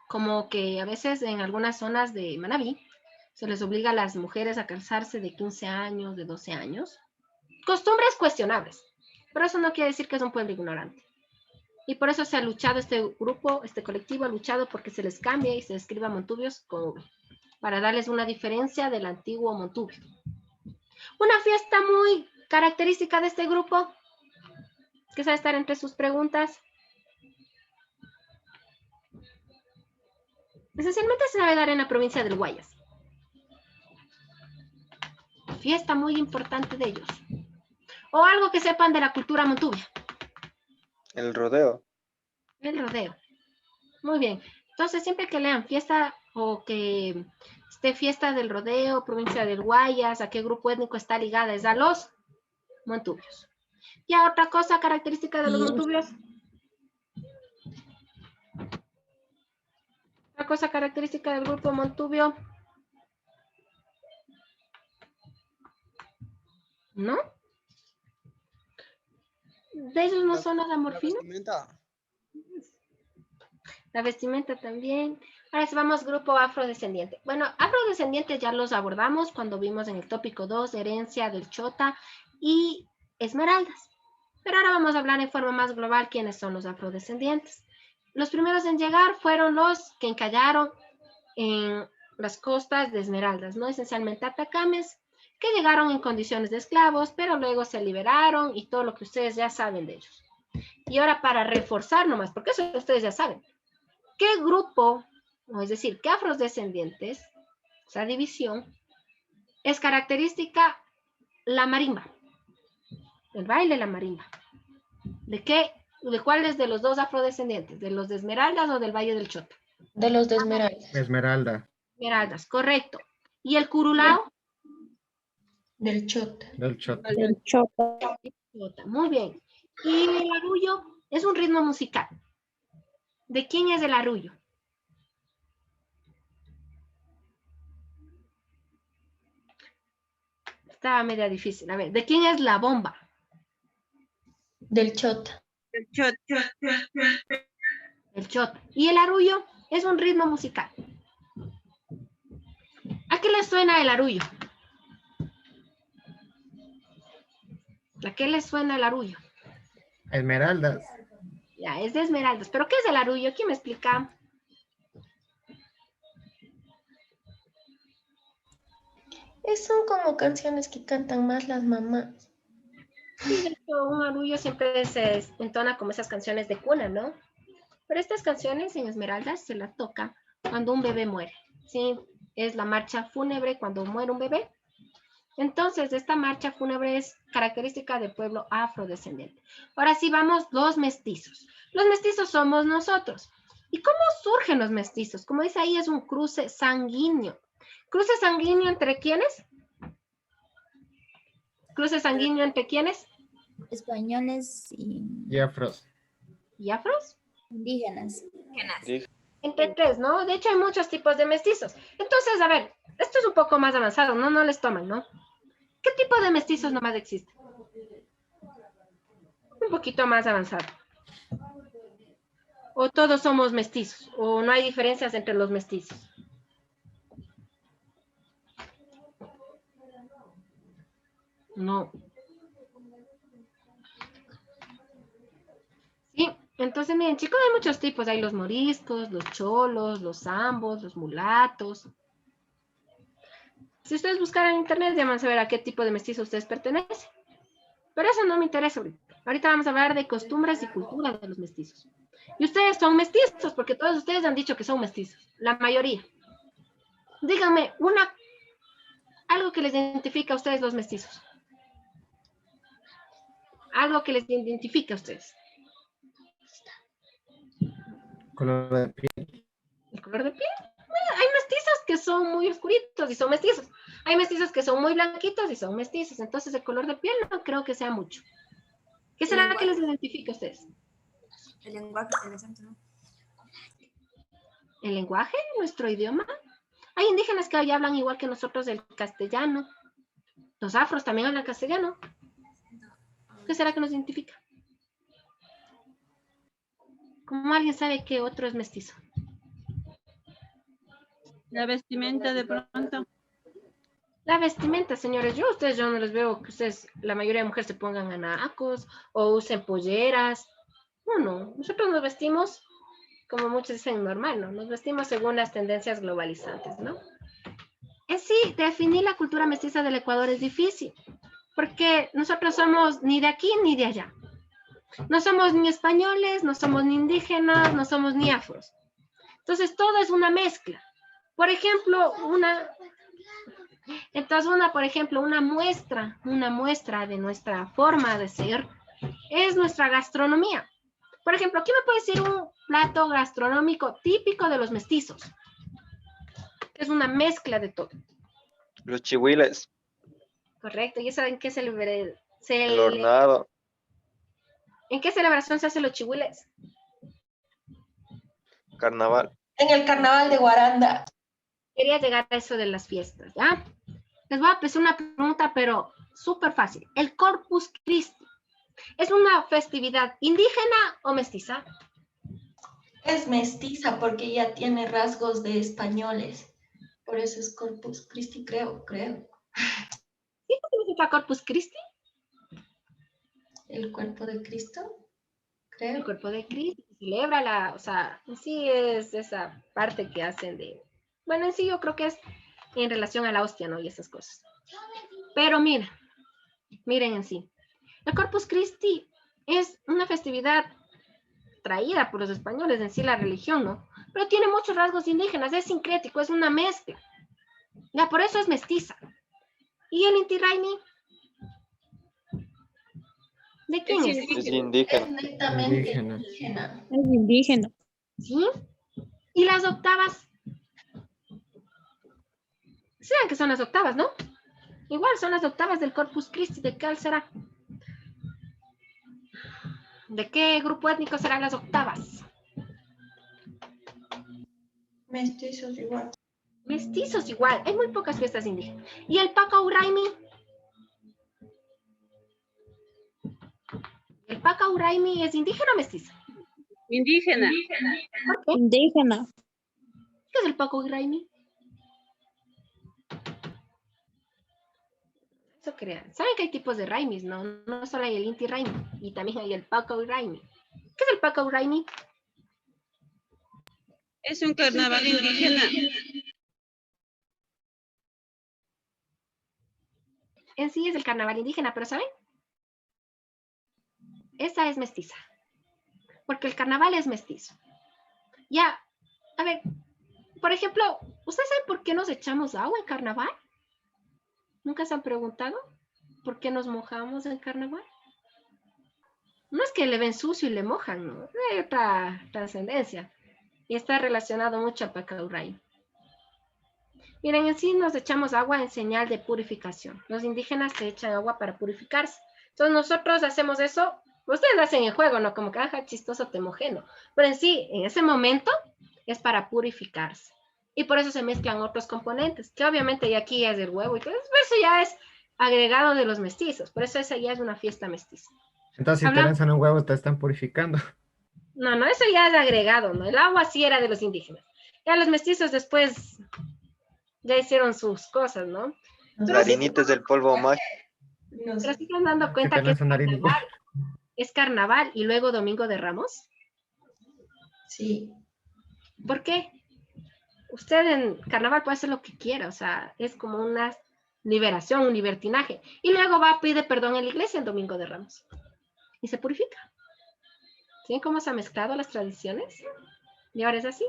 como que a veces en algunas zonas de Manabí se les obliga a las mujeres a casarse de 15 años, de 12 años. Costumbres cuestionables, pero eso no quiere decir que es un pueblo ignorante. Y por eso se ha luchado este grupo, este colectivo ha luchado porque se les cambie y se escriba montubios con V, para darles una diferencia del antiguo montubio. Una fiesta muy característica de este grupo, que sabe estar entre sus preguntas. Esencialmente se debe dar en la provincia del Guayas. Fiesta muy importante de ellos. O algo que sepan de la cultura montubia. El rodeo. El rodeo. Muy bien. Entonces, siempre que lean fiesta o que esté fiesta del rodeo, provincia del Guayas, a qué grupo étnico está ligada, es a los montubios. Y a otra cosa característica de los montubios. Otra cosa característica del grupo montubio. ¿No? De ellos no son nada morfinos. La vestimenta también. Ahora sí vamos grupo afrodescendiente. Bueno, afrodescendientes ya los abordamos cuando vimos en el tópico 2, herencia del Chota y esmeraldas. Pero ahora vamos a hablar en forma más global quiénes son los afrodescendientes. Los primeros en llegar fueron los que encallaron en las costas de Esmeraldas, ¿no? Esencialmente atacames, que llegaron en condiciones de esclavos, pero luego se liberaron y todo lo que ustedes ya saben de ellos. Y ahora para reforzar nomás, porque eso ustedes ya saben, ¿qué grupo, o es decir, qué afrodescendientes, esa división, es característica la marimba? El baile de la marimba. ¿De qué? ¿De cuáles de los dos afrodescendientes? ¿De los de Esmeraldas o del Valle del Chota? De los de Esmeraldas. Esmeralda. Esmeraldas, correcto. ¿Y el curulao? Del Chota. Del Chota. Del Chota. Muy bien. Y el arrullo es un ritmo musical. ¿De quién es el arrullo? Estaba media difícil. A ver, ¿de quién es la bomba? Del Chota. Del Chota. El Chota. Y el arrullo es un ritmo musical. ¿A qué le suena el arrullo? ¿A qué le suena el arrullo? Esmeraldas. Ya, es de Esmeraldas. ¿Pero qué es el arrullo? ¿Quién me explica? Son como canciones que cantan más las mamás. Sí, de hecho, un arrullo siempre se entona como esas canciones de cuna, ¿no? Pero estas canciones en Esmeraldas se las toca cuando un bebé muere. Sí, es la marcha fúnebre cuando muere un bebé. Entonces, esta marcha fúnebre es característica del pueblo afrodescendiente. Ahora sí vamos, los mestizos. Los mestizos somos nosotros. ¿Y cómo surgen los mestizos? Como dice ahí, es un cruce sanguíneo. ¿Cruce sanguíneo entre quiénes? ¿Cruce sanguíneo entre quiénes? Españoles Y afros. ¿Y afros? indígenas. Entre tres, ¿no? De hecho, hay muchos tipos de mestizos. Entonces, a ver, esto es un poco más avanzado, ¿no? No les toman, ¿no? ¿Qué tipo de mestizos nomás existen? Un poquito más avanzado. O todos somos mestizos, o no hay diferencias entre los mestizos. No. Sí, entonces miren, chicos, hay muchos tipos. Hay los moriscos, los cholos, los zambos, los mulatos. Si ustedes buscan en internet, ya van a saber a qué tipo de mestizo ustedes pertenecen. Pero eso no me interesa ahorita. Ahorita vamos a hablar de costumbres y culturas de los mestizos. Y ustedes son mestizos, porque todos ustedes han dicho que son mestizos. La mayoría. Díganme algo que les identifica a ustedes los mestizos. Algo que les identifica a ustedes. Color de piel. ¿El color de piel? Hay mestizos que son muy oscuritos y son mestizos. Hay mestizos que son muy blanquitos y son mestizos. Entonces el color de piel no creo que sea mucho. ¿Qué será que les identifica a ustedes? El lenguaje interesante, ¿no? ¿El lenguaje? ¿Nuestro idioma? Hay indígenas que ya hablan igual que nosotros el castellano. Los afros también hablan castellano. ¿Qué será que nos identifica? ¿Cómo alguien sabe que otro es mestizo? La vestimenta de pronto. La vestimenta, señores. Yo no les veo que ustedes, la mayoría de mujeres se pongan anacos o usen polleras. No. Nosotros nos vestimos, como muchos dicen, normal, ¿no? Nos vestimos según las tendencias globalizantes, ¿no? En sí, definir la cultura mestiza del Ecuador es difícil, porque nosotros somos ni de aquí ni de allá. No somos ni españoles, no somos ni indígenas, no somos ni afros. Entonces, todo es una mezcla. Por ejemplo, una muestra de nuestra forma de ser es nuestra gastronomía. Por ejemplo, ¿quién me puede decir un plato gastronómico típico de los mestizos? Es una mezcla de todo. Los chihuiles. Correcto. ¿Y saben qué El hornado. ¿En qué celebración se hacen los chihuiles? Carnaval. En el carnaval de Guaranda. Quería llegar a eso de las fiestas, ¿ya? Les voy a hacer una pregunta, pero súper fácil. ¿El Corpus Christi es una festividad indígena o mestiza? Es mestiza porque ya tiene rasgos de españoles. Por eso es Corpus Christi, creo. ¿Sí significa Corpus Christi? ¿El cuerpo de Cristo? Creo. El cuerpo de Cristo. Celebra en sí es esa parte que hacen de... Bueno, en sí yo creo que es en relación a la hostia, ¿no? Y esas cosas. Pero miren en sí. El Corpus Christi es una festividad traída por los españoles, en sí la religión, ¿no? Pero tiene muchos rasgos indígenas, es sincrético, es una mezcla. Ya, por eso es mestiza. ¿Y el Inti Raymi? ¿De quién es? Es indígena. Es netamente indígena. Es indígena. ¿Sí? ¿Y las octavas? Saben que son las octavas, ¿no? Igual son las octavas del Corpus Christi. ¿De qué será? ¿De qué grupo étnico serán las octavas? Mestizos igual. Mestizos igual. Hay muy pocas fiestas indígenas. ¿Y el Pacauraimi? ¿El Pacauraimi es indígena o mestizo? Indígena. ¿Por qué? Indígena. ¿Qué es el Pacauraimi? Eso crean. Saben que hay tipos de raimis, ¿no? No solo hay el Inti Raymi, y también hay el Pacauraimi. ¿Qué es el Pacauraimi? Es un carnaval indígena. En sí es el carnaval indígena, pero ¿saben? Esa es mestiza. Porque el carnaval es mestizo. Ya, a ver, por ejemplo, ¿ustedes saben por qué nos echamos agua en carnaval? ¿Nunca se han preguntado por qué nos mojamos en carnaval? No es que le ven sucio y le mojan, ¿no? Hay otra trascendencia. Y está relacionado mucho al Pacauraimi. Miren, en sí nos echamos agua en señal de purificación. Los indígenas se echan agua para purificarse. Entonces nosotros hacemos eso. Ustedes lo hacen en el juego, ¿no? Como que, ajá, chistoso, te mojé, ¿no? Pero en sí, en ese momento, es para purificarse. Y por eso se mezclan otros componentes, que obviamente ya aquí es el huevo. Y todo eso ya es agregado de los mestizos, por eso esa ya es una fiesta mestiza. Entonces, si te Hablamos- lanzan un huevo, te están purificando. No, eso ya es agregado, ¿no? El agua sí era de los indígenas. Ya los mestizos después ya hicieron sus cosas, ¿no? La harinita es del polvo mágico. Pero sí se están dando Si cuenta te que lanzan una harinita. es carnaval y luego Domingo de Ramos. Sí. ¿Por qué? Usted en carnaval puede hacer lo que quiera, o sea, es como una liberación, un libertinaje. Y luego va a pedir perdón en la iglesia en Domingo de Ramos. Y se purifica. ¿Ven cómo se han mezclado las tradiciones? Y ahora es así.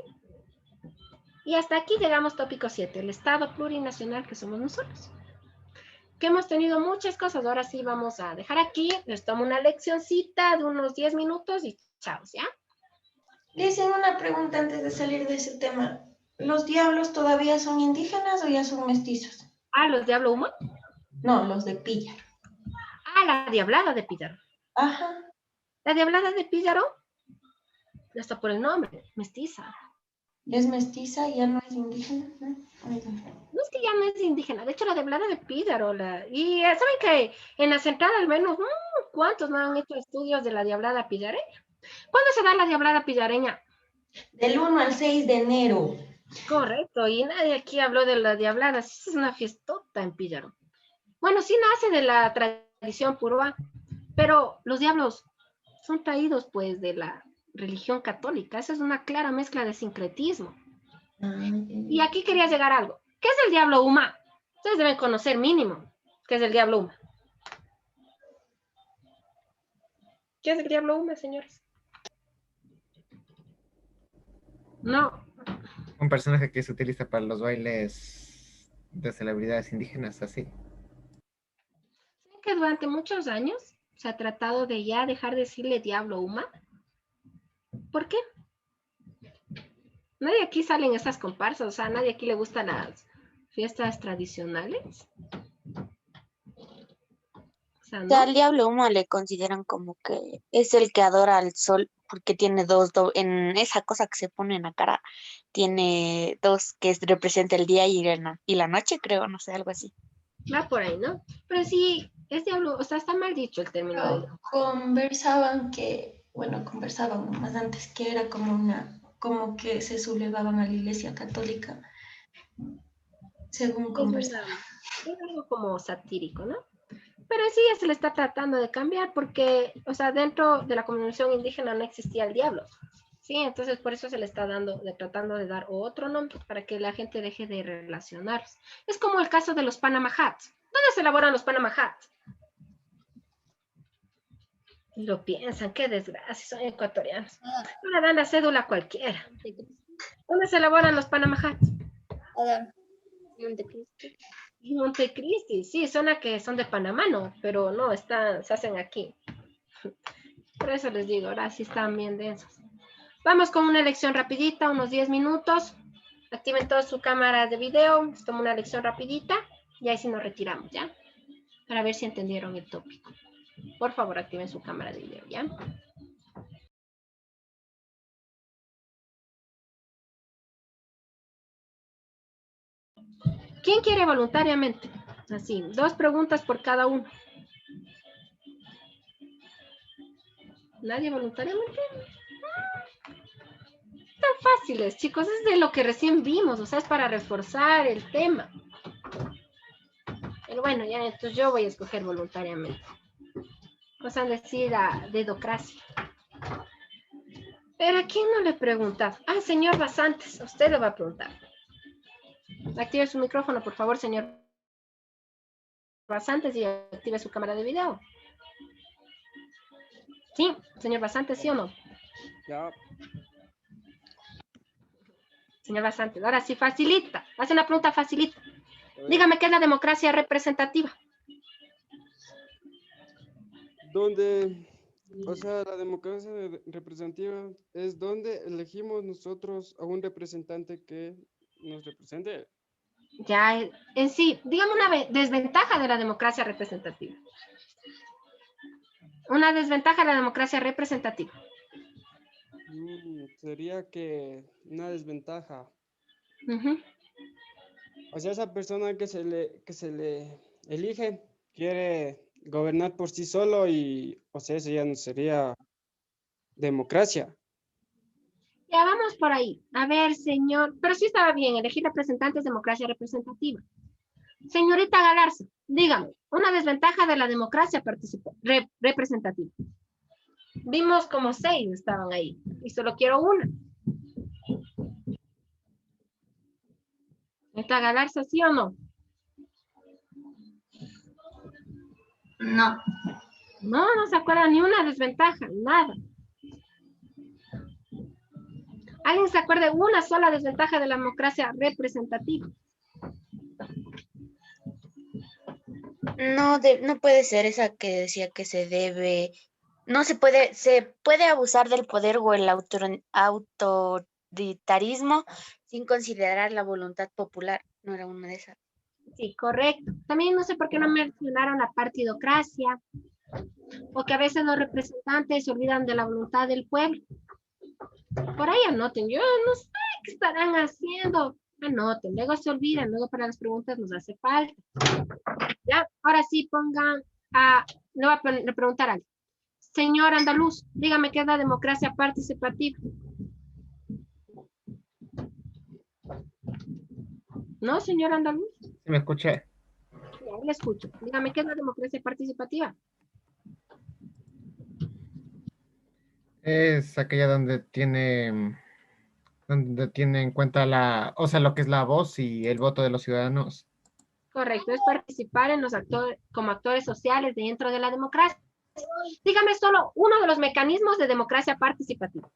Y hasta aquí llegamos tópico 7, el Estado plurinacional que somos nosotros. Que hemos tenido muchas cosas, ahora sí vamos a dejar aquí, les tomo una leccioncita de unos 10 minutos y chao, ¿ya? Dicen una pregunta antes de salir de ese tema. ¿Los diablos todavía son indígenas o ya son mestizos? Ah, ¿los Diablo Humo? No, los de Píllaro. Ah, la Diablada de Píllaro. Ajá. La Diablada de Píllaro, hasta por el nombre, mestiza. ¿Es mestiza y ya no es indígena? No es que ya no es indígena, de hecho la Diablada de Píllaro, y saben que en la central al menos, ¿cuántos no han hecho estudios de la Diablada pillareña? ¿Cuándo se da la Diablada pillareña? Del 1 al 6 de enero. Correcto, y nadie aquí habló de la Diablada, es una fiestota en Píllaro. Bueno, sí nace de la tradición purúa, pero los diablos son traídos pues de la religión católica, esa es una clara mezcla de sincretismo. Y aquí quería llegar a algo. ¿Qué es el Diablo Uma? Ustedes deben conocer mínimo qué es el Diablo Uma. ¿Qué es el Diablo Uma, señores? No. Un personaje que se utiliza para los bailes de celebridades indígenas, así. ¿Saben que durante muchos años se ha tratado de ya dejar de decirle Diablo Uma? ¿Por qué? Nadie aquí sale en esas comparsas, o sea, nadie aquí le gustan las fiestas tradicionales. O sea, O sea, ¿no? al diablo humo le consideran como que es el que adora al sol porque tiene dos, en esa cosa que se pone en la cara, tiene dos que representa el día y la noche, creo, no sé, algo así. Va por ahí, ¿no? Pero sí, es diablo, o sea, está mal dicho el término de diablo. Conversaban más antes que era como que se sublevaban a la iglesia católica, según conversaban. Es algo como satírico, ¿no? Pero sí ya se le está tratando de cambiar porque, o sea, dentro de la comunión indígena no existía el diablo. Sí, entonces por eso se le está tratando de dar otro nombre para que la gente deje de relacionarlos. Es como el caso de los Panama Hats. ¿Dónde se elaboran los Panama Hats? Y lo piensan, qué desgracia, son ecuatorianos. No le dan la cédula a cualquiera. ¿Dónde se elaboran los Panama Hats? Montecristi, sí, suena que son de Panamá, ¿no? Pero no, se hacen aquí. Por eso les digo, ahora sí están bien densos. Vamos con una lección rapidita, unos 10 minutos. Activen toda su cámara de video, les tomo una lección rapidita y ahí sí nos retiramos, ¿ya? Para ver si entendieron el tópico. Por favor, activen su cámara de video, ¿ya? ¿Quién quiere voluntariamente? Así, 2 preguntas por cada uno. ¿Nadie voluntariamente? Tan fáciles, chicos, es de lo que recién vimos, o sea, es para reforzar el tema. Pero bueno, ya entonces yo voy a escoger voluntariamente. Cosa decida dedocracia. Pero ¿a quién no le preguntaba? Ah, señor Basantes, a usted le va a preguntar. Active su micrófono, por favor, señor Basantes, y active su cámara de video. Sí, señor Basantes, ¿sí o no? Ya. Señor Basantes, ahora sí, facilita. Hace una pregunta facilita. Dígame, ¿qué es la democracia representativa? Donde, o sea, la democracia representativa es donde elegimos nosotros a un representante que nos represente. Ya, en sí, dígame una desventaja de la democracia representativa. Una desventaja de la democracia representativa. Sería que una desventaja. Uh-huh. O sea, esa persona que se le elige quiere gobernar por sí solo y, o sea, eso ya no sería democracia. Ya vamos por ahí. A ver, señor, pero sí estaba bien, elegir representantes, democracia representativa. Señorita Galarza, dígame, una desventaja de la democracia representativa. Vimos como 6 estaban ahí y solo quiero una. ¿Señorita Galarza, sí o no? No. No, no se acuerda ni una desventaja, nada. ¿Alguien se acuerda de una sola desventaja de la democracia representativa? No, no puede ser esa que decía que se puede abusar del poder o el autoritarismo sin considerar la voluntad popular. No era una de esas. Sí, correcto. También no sé por qué no mencionaron la partidocracia o que a veces los representantes se olvidan de la voluntad del pueblo. Por ahí anoten, yo no sé qué estarán haciendo. Anoten, luego se olvidan, luego para las preguntas nos hace falta. Ya, ahora sí pongan le voy a preguntar algo. Señor Andaluz, dígame qué es la democracia participativa. ¿No, señor Andaluz? ¿Sí me escuché? Ya, le escucho. Dígame qué es la democracia participativa. Es aquella donde tiene en cuenta o sea, lo que es la voz y el voto de los ciudadanos. Correcto, es participar en como actores sociales dentro de la democracia. Dígame solo uno de los mecanismos de democracia participativa.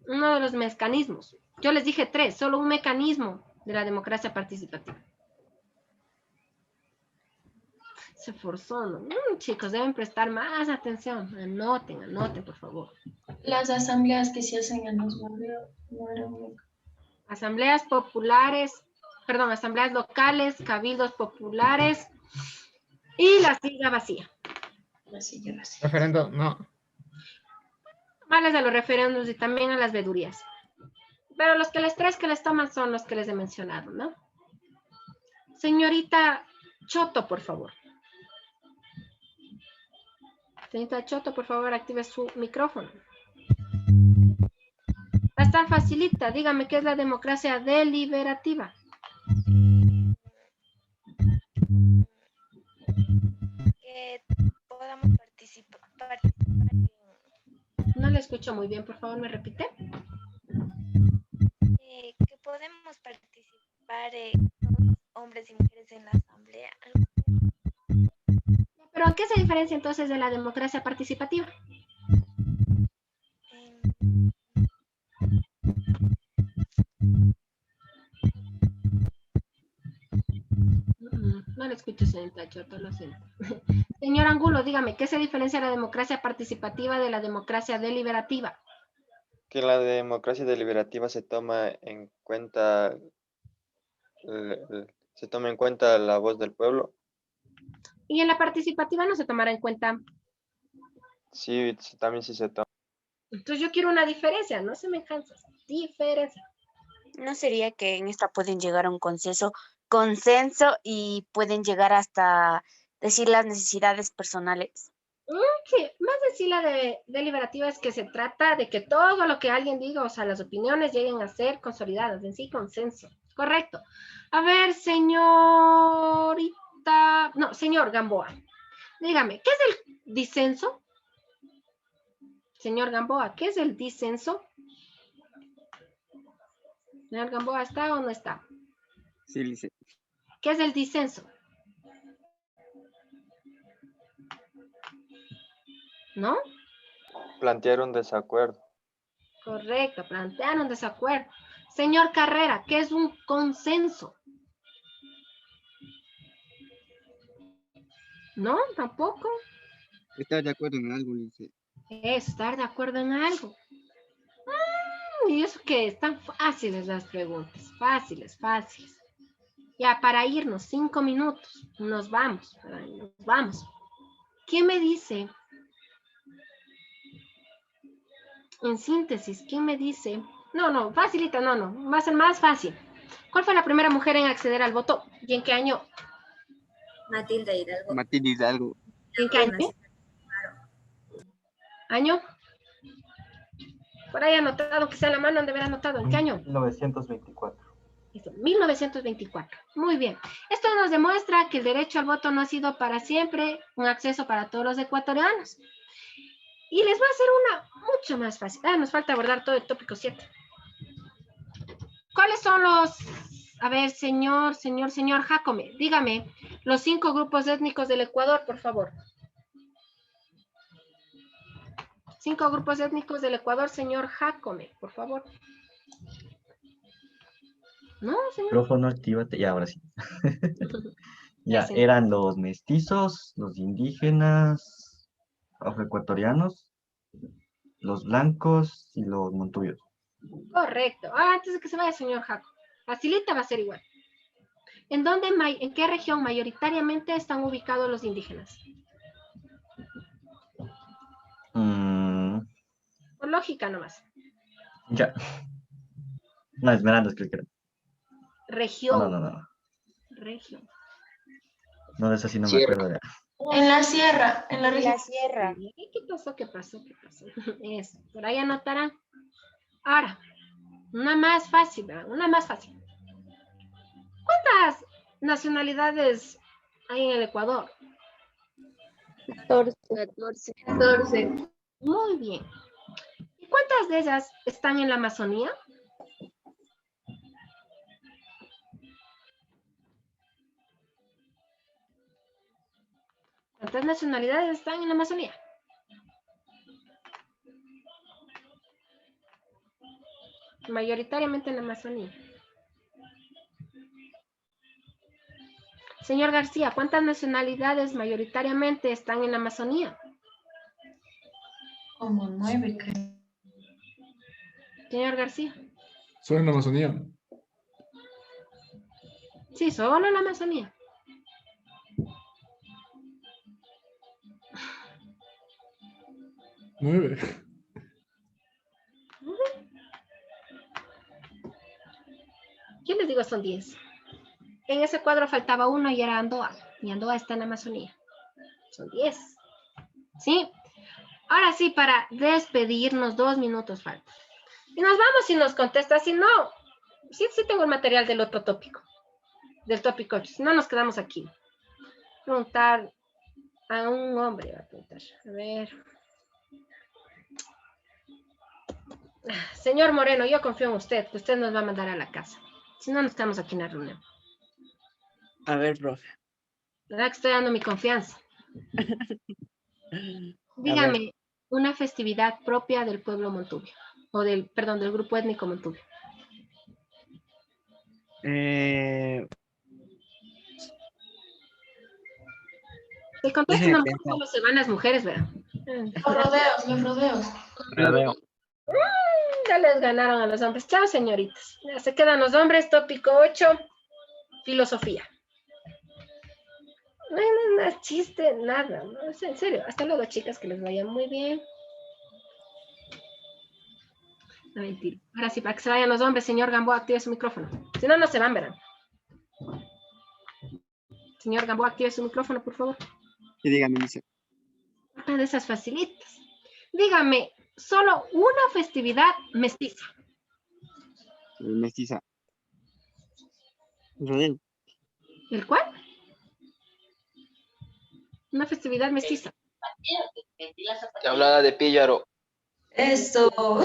Uno de los mecanismos. Yo les dije 3, solo un mecanismo de la democracia participativa. Se forzó, ¿no? Chicos, deben prestar más atención. Anoten, por favor. Las asambleas que se hacen en los barrios no eran Asambleas populares, perdón, asambleas locales, cabildos populares y la silla vacía. La silla vacía. Referendo, no. Males a los referendos y también a las vedurías. Pero los que les 3 que les toman son los que les he mencionado, ¿no? Señorita Choto, por favor. Señorita Choto, por favor, active su micrófono. Va a estar facilita. Dígame qué es la democracia deliberativa. Que podamos participar No le escucho muy bien, por favor, ¿me repite? que podemos participar todos, hombres y mujeres en la asamblea. ¿Pero en qué se diferencia entonces de la democracia participativa? No le escucho, señorita Choto, lo siento. Señor Angulo, dígame, ¿qué se diferencia la democracia participativa de la democracia deliberativa? Que la democracia deliberativa se toma en cuenta la voz del pueblo. Y en la participativa no se tomará en cuenta. Sí, también sí se toma. Entonces yo quiero una diferencia, no se me cansa. Diferencia. ¿No sería que en esta pueden llegar a un consenso y pueden llegar hasta decir las necesidades personales? Sí, más decir la deliberativa es que se trata de que todo lo que alguien diga, o sea, las opiniones lleguen a ser consolidadas, en sí consenso. Correcto. A ver, señor Gamboa. Dígame, ¿qué es el disenso? Señor Gamboa, ¿qué es el disenso? Señor Gamboa, ¿está o no está? Sí, Lice. ¿Qué es el disenso? ¿No? Plantear un desacuerdo. Correcto, plantear un desacuerdo. Señor Carrera, ¿qué es un consenso? ¿No? ¿Tampoco? Estar de acuerdo en algo, Lice. Estar de acuerdo en algo. Y eso que están fáciles las preguntas. Fáciles. Ya, para irnos, 5 minutos. Nos vamos. ¿Quién me dice? En síntesis, ¿quién me dice? No, facilita, no. Va a ser más fácil. ¿Cuál fue la primera mujer en acceder al voto? ¿Y en qué año? Matilde Hidalgo. Matilde Hidalgo. ¿En qué año? ¿Año? Por ahí anotado, que sea la mano, han de haber anotado. ¿En qué año? 1924. Listo, 1924. Muy bien. Esto nos demuestra que el derecho al voto no ha sido para siempre un acceso para todos los ecuatorianos. Y les voy a hacer una mucho más fácil. Nos falta abordar todo el tópico 7. ¿Cuáles son los... A ver, señor Jacome, dígame, los 5 grupos étnicos del Ecuador, por favor. 5 grupos étnicos del Ecuador, señor Jacome, por favor. No, señor. Micrófono, actívate. Ya, ahora sí. Ya, señor. eran los mestizos, los indígenas, afroecuatorianos, los blancos y los montubios. Correcto. Antes de que se vaya, señor Jaco. Facilita, va a ser igual. ¿En qué región mayoritariamente están ubicados los indígenas? Por lógica nomás. Ya. No, Esmeraldas, creo que era. Región. No. Región. No, de eso sí no me acuerdo. Ya. En la sierra, en la En región. la sierra. ¿Qué pasó? Eso, por ahí anotarán. Ahora, una más fácil, ¿verdad? Una más fácil. ¿Cuántas nacionalidades hay en el Ecuador? 14. Muy bien. ¿Y cuántas de ellas están en la Amazonía? ¿Cuántas nacionalidades están en la Amazonía? Mayoritariamente en la Amazonía. Señor García, ¿cuántas nacionalidades mayoritariamente están en la Amazonía? Como 9, creo. Señor García. Solo en la Amazonía. Sí, solo en la Amazonía. Nueve. Yo les digo son 10. En ese cuadro faltaba uno y era Andoa. Y Andoa está en la Amazonía. Son 10. ¿Sí? Ahora sí, para despedirnos, 2 minutos faltan. Y nos vamos y nos contesta. Si no, sí tengo el material del otro tópico. Del tópico 8. Si no, nos quedamos aquí. Preguntar a un hombre. Va a preguntar. A ver. Señor Moreno, yo confío en usted, que usted nos va a mandar a la casa. Si no, nos quedamos aquí en la reunión. A ver, profe. ¿Verdad que estoy dando mi confianza? Dígame, una festividad propia del pueblo montubio. O del grupo étnico montubio. Si contestan Déjeme nomás, pensar. solo se van las mujeres, ¿verdad? Los rodeos. Rodeo. Ya les ganaron a los hombres. Chao, señoritas. Ya se quedan los hombres. Tópico 8, filosofía. No hay más chiste, nada. ¿No? En serio. Hasta luego, chicas, que les vaya muy bien. No, mentira. Ahora sí, para que se vayan los hombres, señor Gamboa, active su micrófono. Si no, no se van, verán. Señor Gamboa, active su micrófono, por favor. Y dígame, dice. Una de esas facilitas. Dígame, solo una festividad mestiza. Mestiza. Rodeo. ¿El cuál? Una festividad mestiza. Te hablaba de Píllaro. Eso.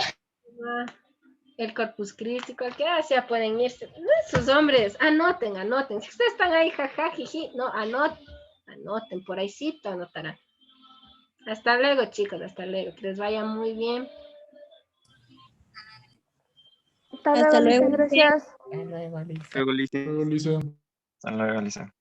El Corpus Christi, cualquiera sea pueden irse. No, esos hombres, anoten. Si ustedes están ahí, jaja, jiji, no, anoten, por ahícito anotarán. Hasta luego, chicos, hasta luego. Que les vaya muy bien. Hasta luego, Lisa, gracias. Luego, Lice. Luego, Lisa. Hasta luego, Lisa.